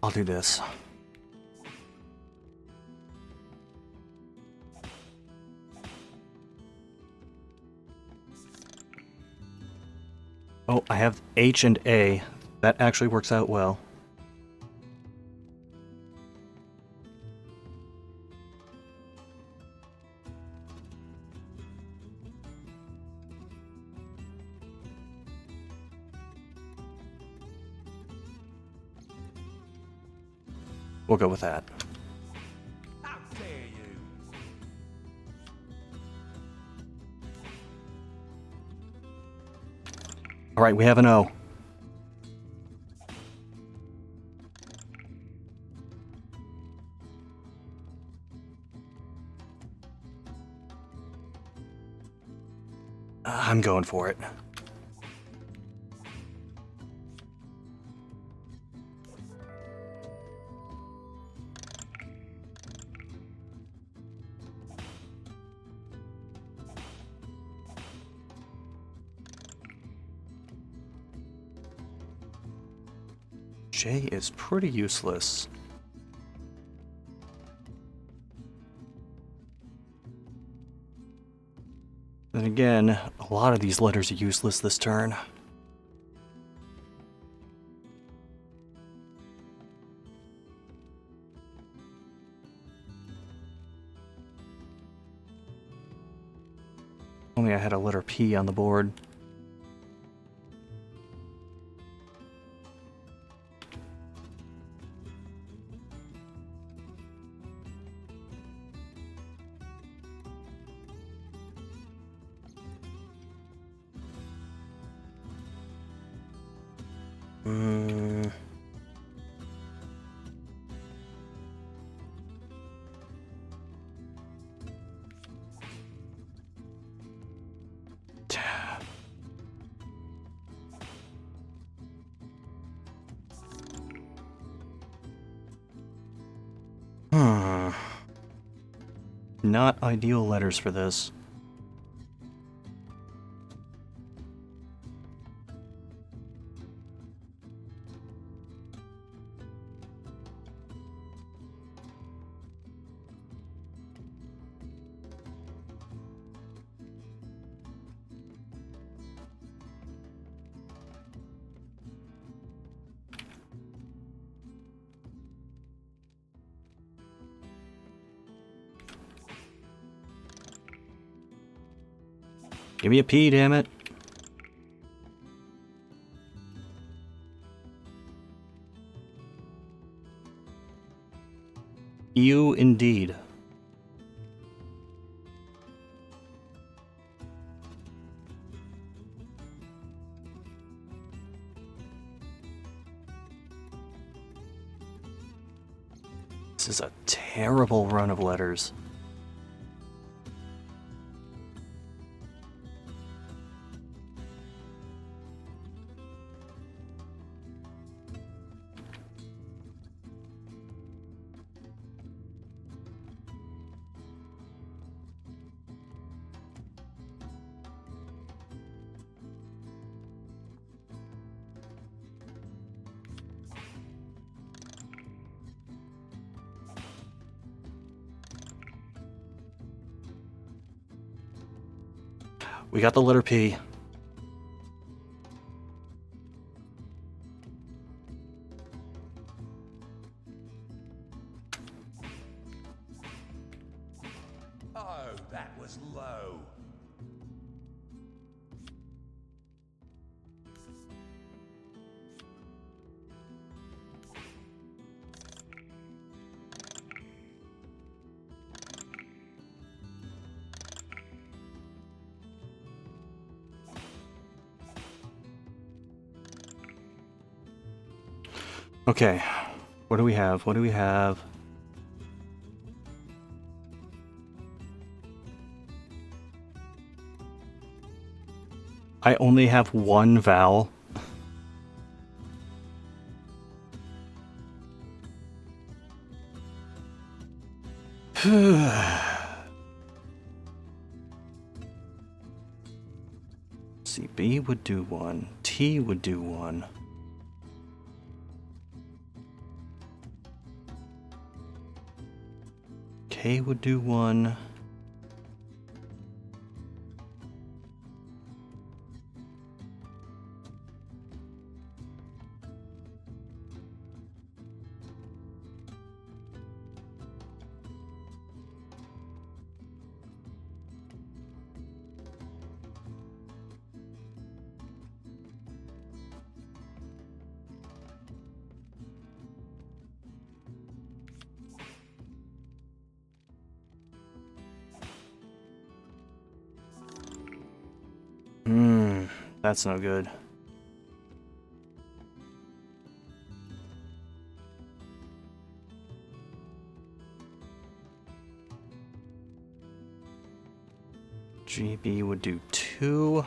I'll do this. Oh, I have H and A. That actually works out well. We'll go with that. How dare you! All right, we have an O. I'm going for it. J is pretty useless. Then again, a lot of these letters are useless this turn. Only I had a letter P on the board. Not ideal letters for this. Give me a P, damn it. You indeed. This is a terrible run of letters. We got the letter P. Oh, that was low. Okay, what do we have? What do we have? I only have one vowel. See, B would do one. T would do one. K would do one. That's no good. GB would do two.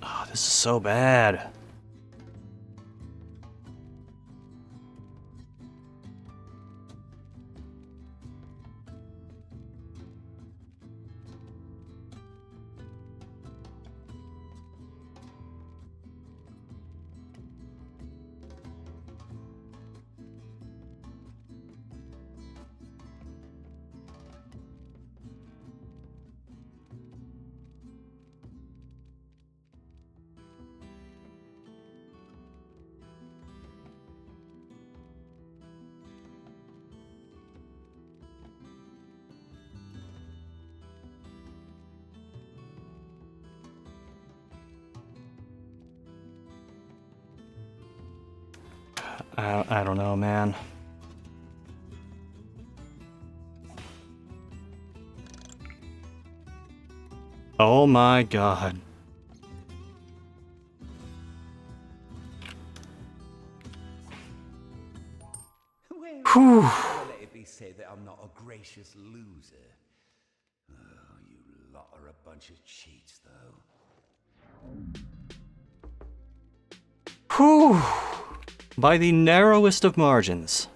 Oh, this is so bad. I don't know, man. Oh my god. Whew. Let it be said that I'm not a gracious loser. Oh, you lot are a bunch of cheats, though. Whew. By the narrowest of margins.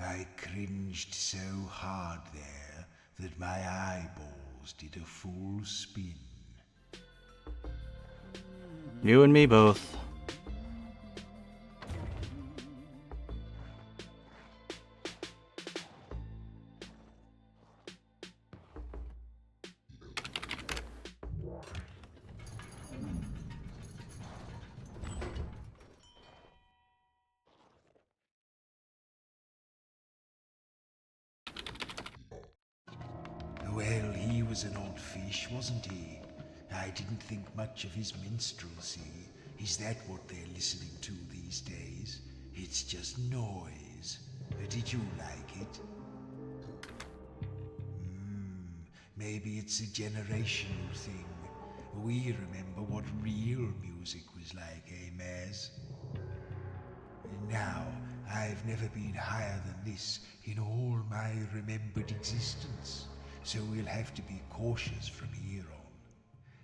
I cringed so hard there that my eyeballs did a full spin. You and me both. Well, he was an odd fish, wasn't he? I didn't think much of his minstrelsy. Is that what they're listening to these days? It's just noise. Did you like it? Maybe it's a generational thing. We remember what real music was like, eh, Maz? Now, I've never been higher than this in all my remembered existence, so we'll have to be cautious from here on.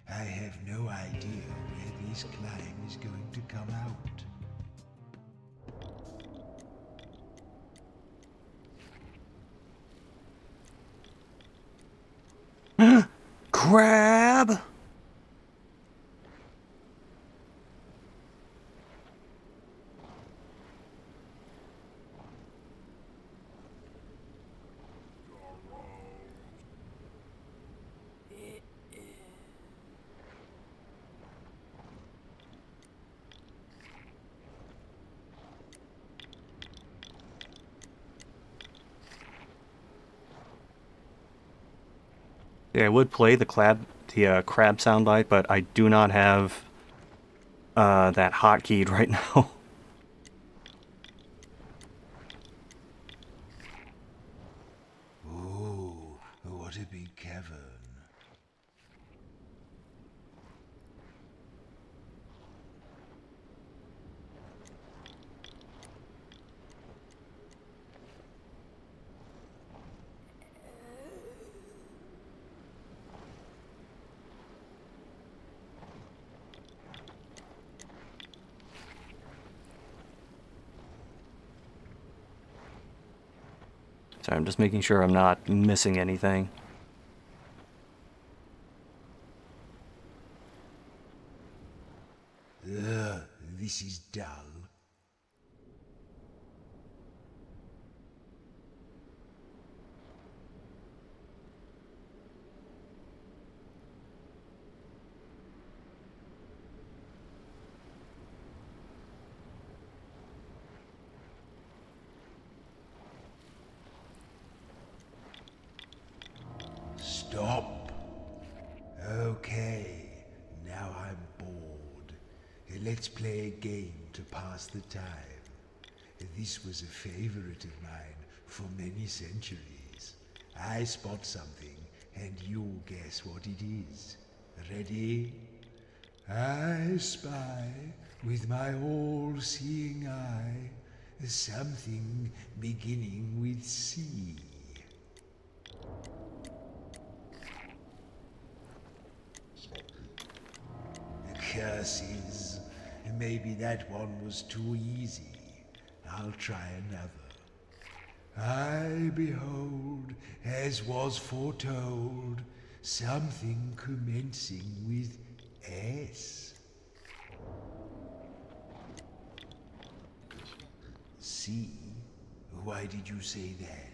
I have no idea where this climb is going to come out. Crab! Yeah, I would play the crab soundbite, but I do not have that hotkeyed right now. Ooh, what a big cavern. So I'm just making sure I'm not missing anything. Ugh, this is dull. Stop. Okay, now I'm bored. Let's play a game to pass the time. This was a favorite of mine for many centuries. I spot something, and you guess what it is. Ready? I spy with my all-seeing eye something beginning with C. Curses. Maybe that one was too easy. I'll try another. I behold, as was foretold, something commencing with S. C? Why did you say that?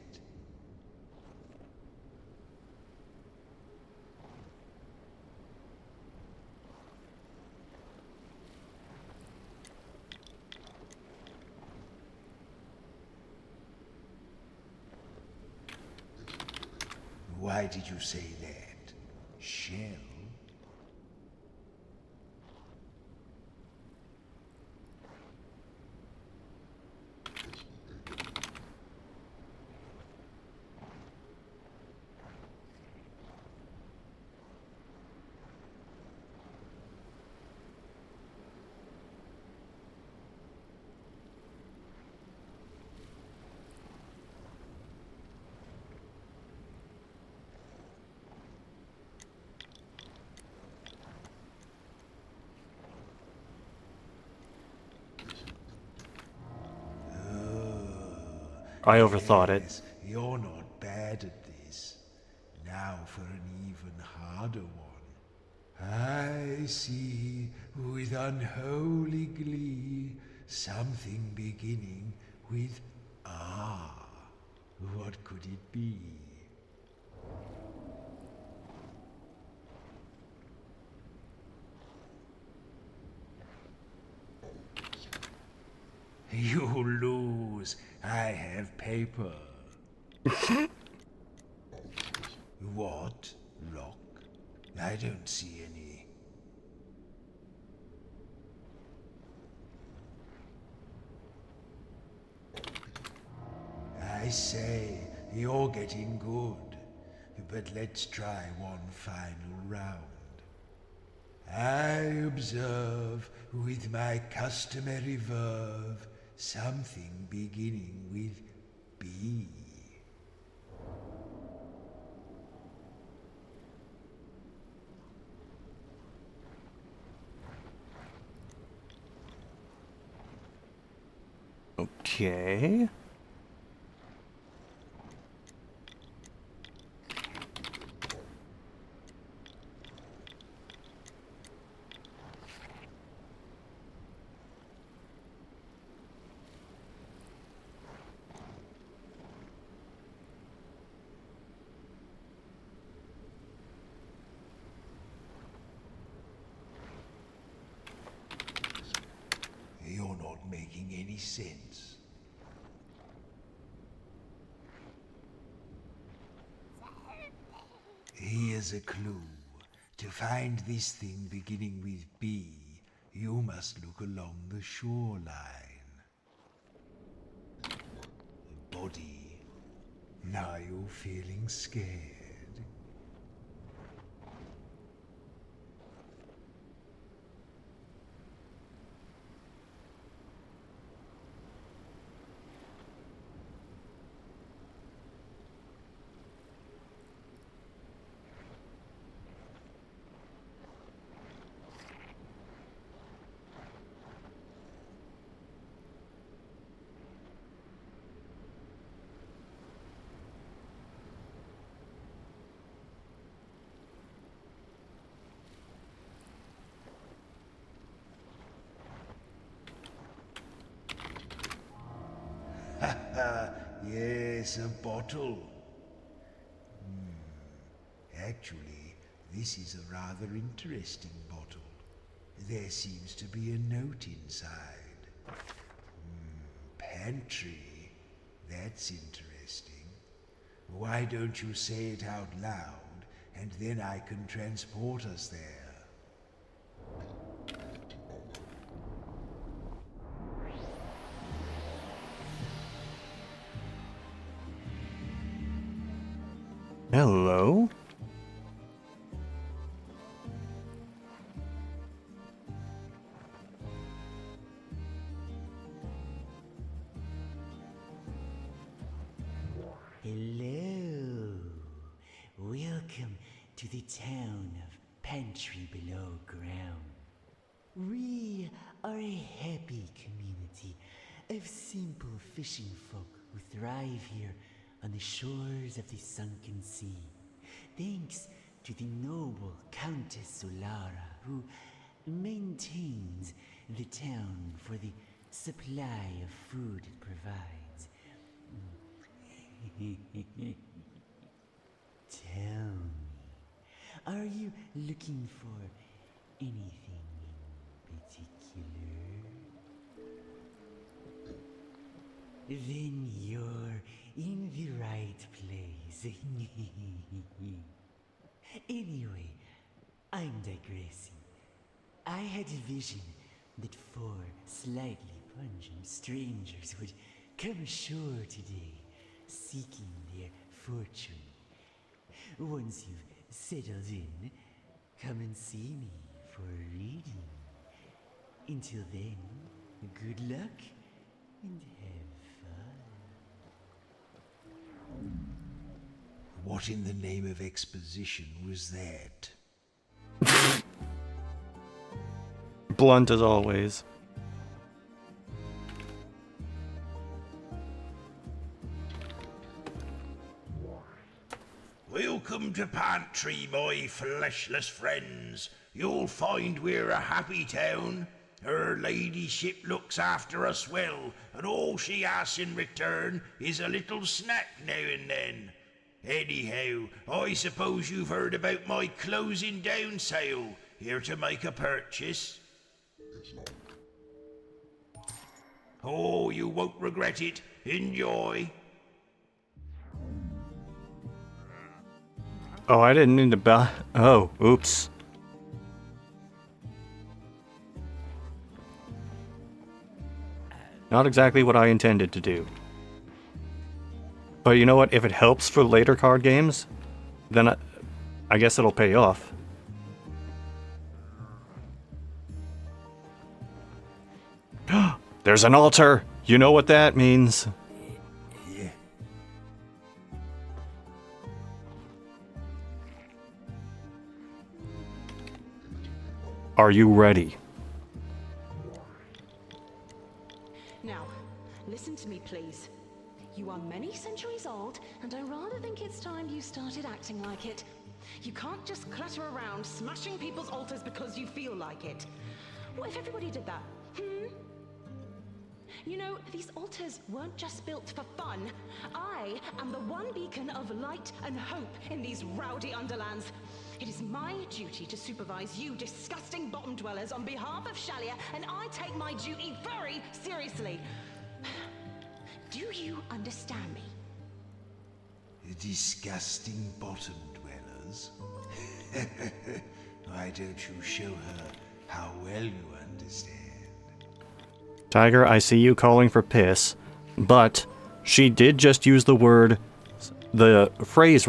Why did you say that? Shell? I overthought it. Yes, you're not bad at this. Now for an even harder one. I see with unholy glee, something beginning with ah. What could it be? You lose. I have paper. What? Rock? I don't see any. I say, you're getting good. But let's try one final round. I observe with my customary verve something beginning with B. Okay. You're not making any sense. Here's a clue. To find this thing beginning with B, you must look along the shoreline. A body. Now you're feeling scared. Yes, a bottle. Actually, this is a rather interesting bottle. There seems to be a note inside. Pantry. That's interesting. Why don't you say it out loud, and then I can transport us there? Hello? Hello. Welcome to the town of Pantry Below Ground. We are a happy community of simple fishing folk who thrive here on the shores of the sunken sea, thanks to the noble Countess Solara, who maintains the town for the supply of food it provides. Tell me, are you looking for anything in particular? Then you're in the right place. Anyway, I'm digressing. I had a vision that 4 slightly pungent strangers would come ashore today, seeking their fortune. Once you've settled in, come and see me for a reading. Until then, good luck and have fun. What in the name of exposition was that? Blunt as always. Welcome to pantry, my fleshless friends. You'll find we're a happy town. Her ladyship looks after us well, and all she asks in return is a little snack now and then. Anyhow, I suppose you've heard about my closing down sale. Here to make a purchase? Oh, you won't regret it. Enjoy. Oh, I didn't mean to buy. Oh, oops. Not exactly what I intended to do. But you know what? If it helps for later card games, then I guess it'll pay off. There's an altar! You know what that means. Yeah. Are you ready? Now, listen to me, please. You are many centuries old, and I rather think it's time you started acting like it. You can't just clutter around smashing people's altars because you feel like it. What if everybody did that? You know, these altars weren't just built for fun. I am the one beacon of light and hope in these rowdy underlands. It is my duty to supervise you disgusting bottom dwellers on behalf of Shalia, and I take my duty very seriously. Do you understand me? Disgusting bottom dwellers? Why don't you show her how well you understand? Tiger, I see you calling for piss, but she did just use the phrase,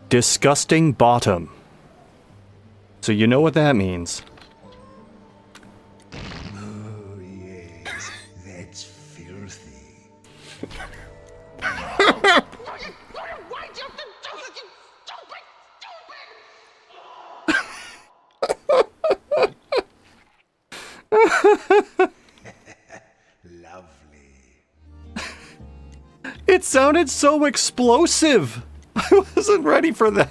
disgusting bottom. So you know what that means. Oh, yes, that's filthy. Why'd you have to do this, you stupid? Lovely. It sounded so explosive. I wasn't ready for that.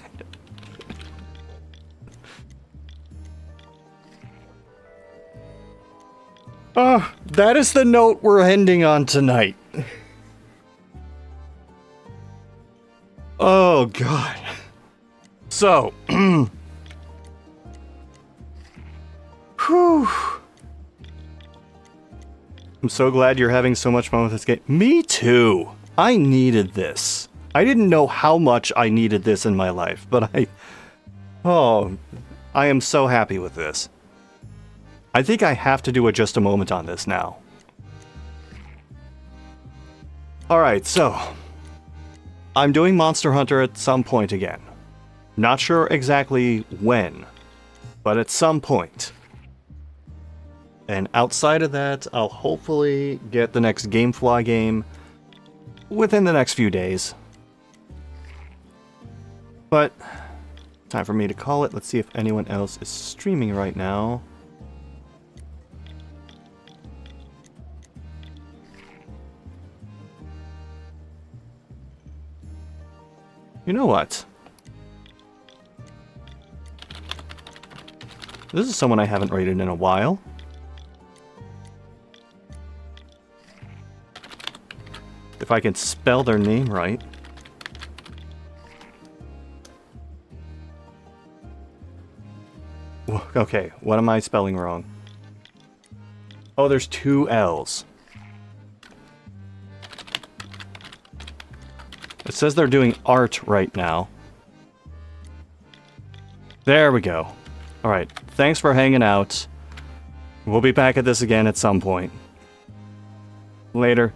That is the note we're ending on tonight. Oh, God. So, whew. I'm so glad you're having so much fun with this game. Me too. I needed this. I didn't know how much I needed this in my life, but I am so happy with this. I think I have to do just a moment on this now. Alright, so I'm doing Monster Hunter at some point again. Not sure exactly when, but at some point. And outside of that, I'll hopefully get the next Gamefly game within the next few days. But, time for me to call it. Let's see if anyone else is streaming right now. You know what? This is someone I haven't rated in a while. If I can spell their name right. Okay, what am I spelling wrong? Oh, there's two L's. It says they're doing art right now. There we go. Alright, thanks for hanging out. We'll be back at this again at some point. Later.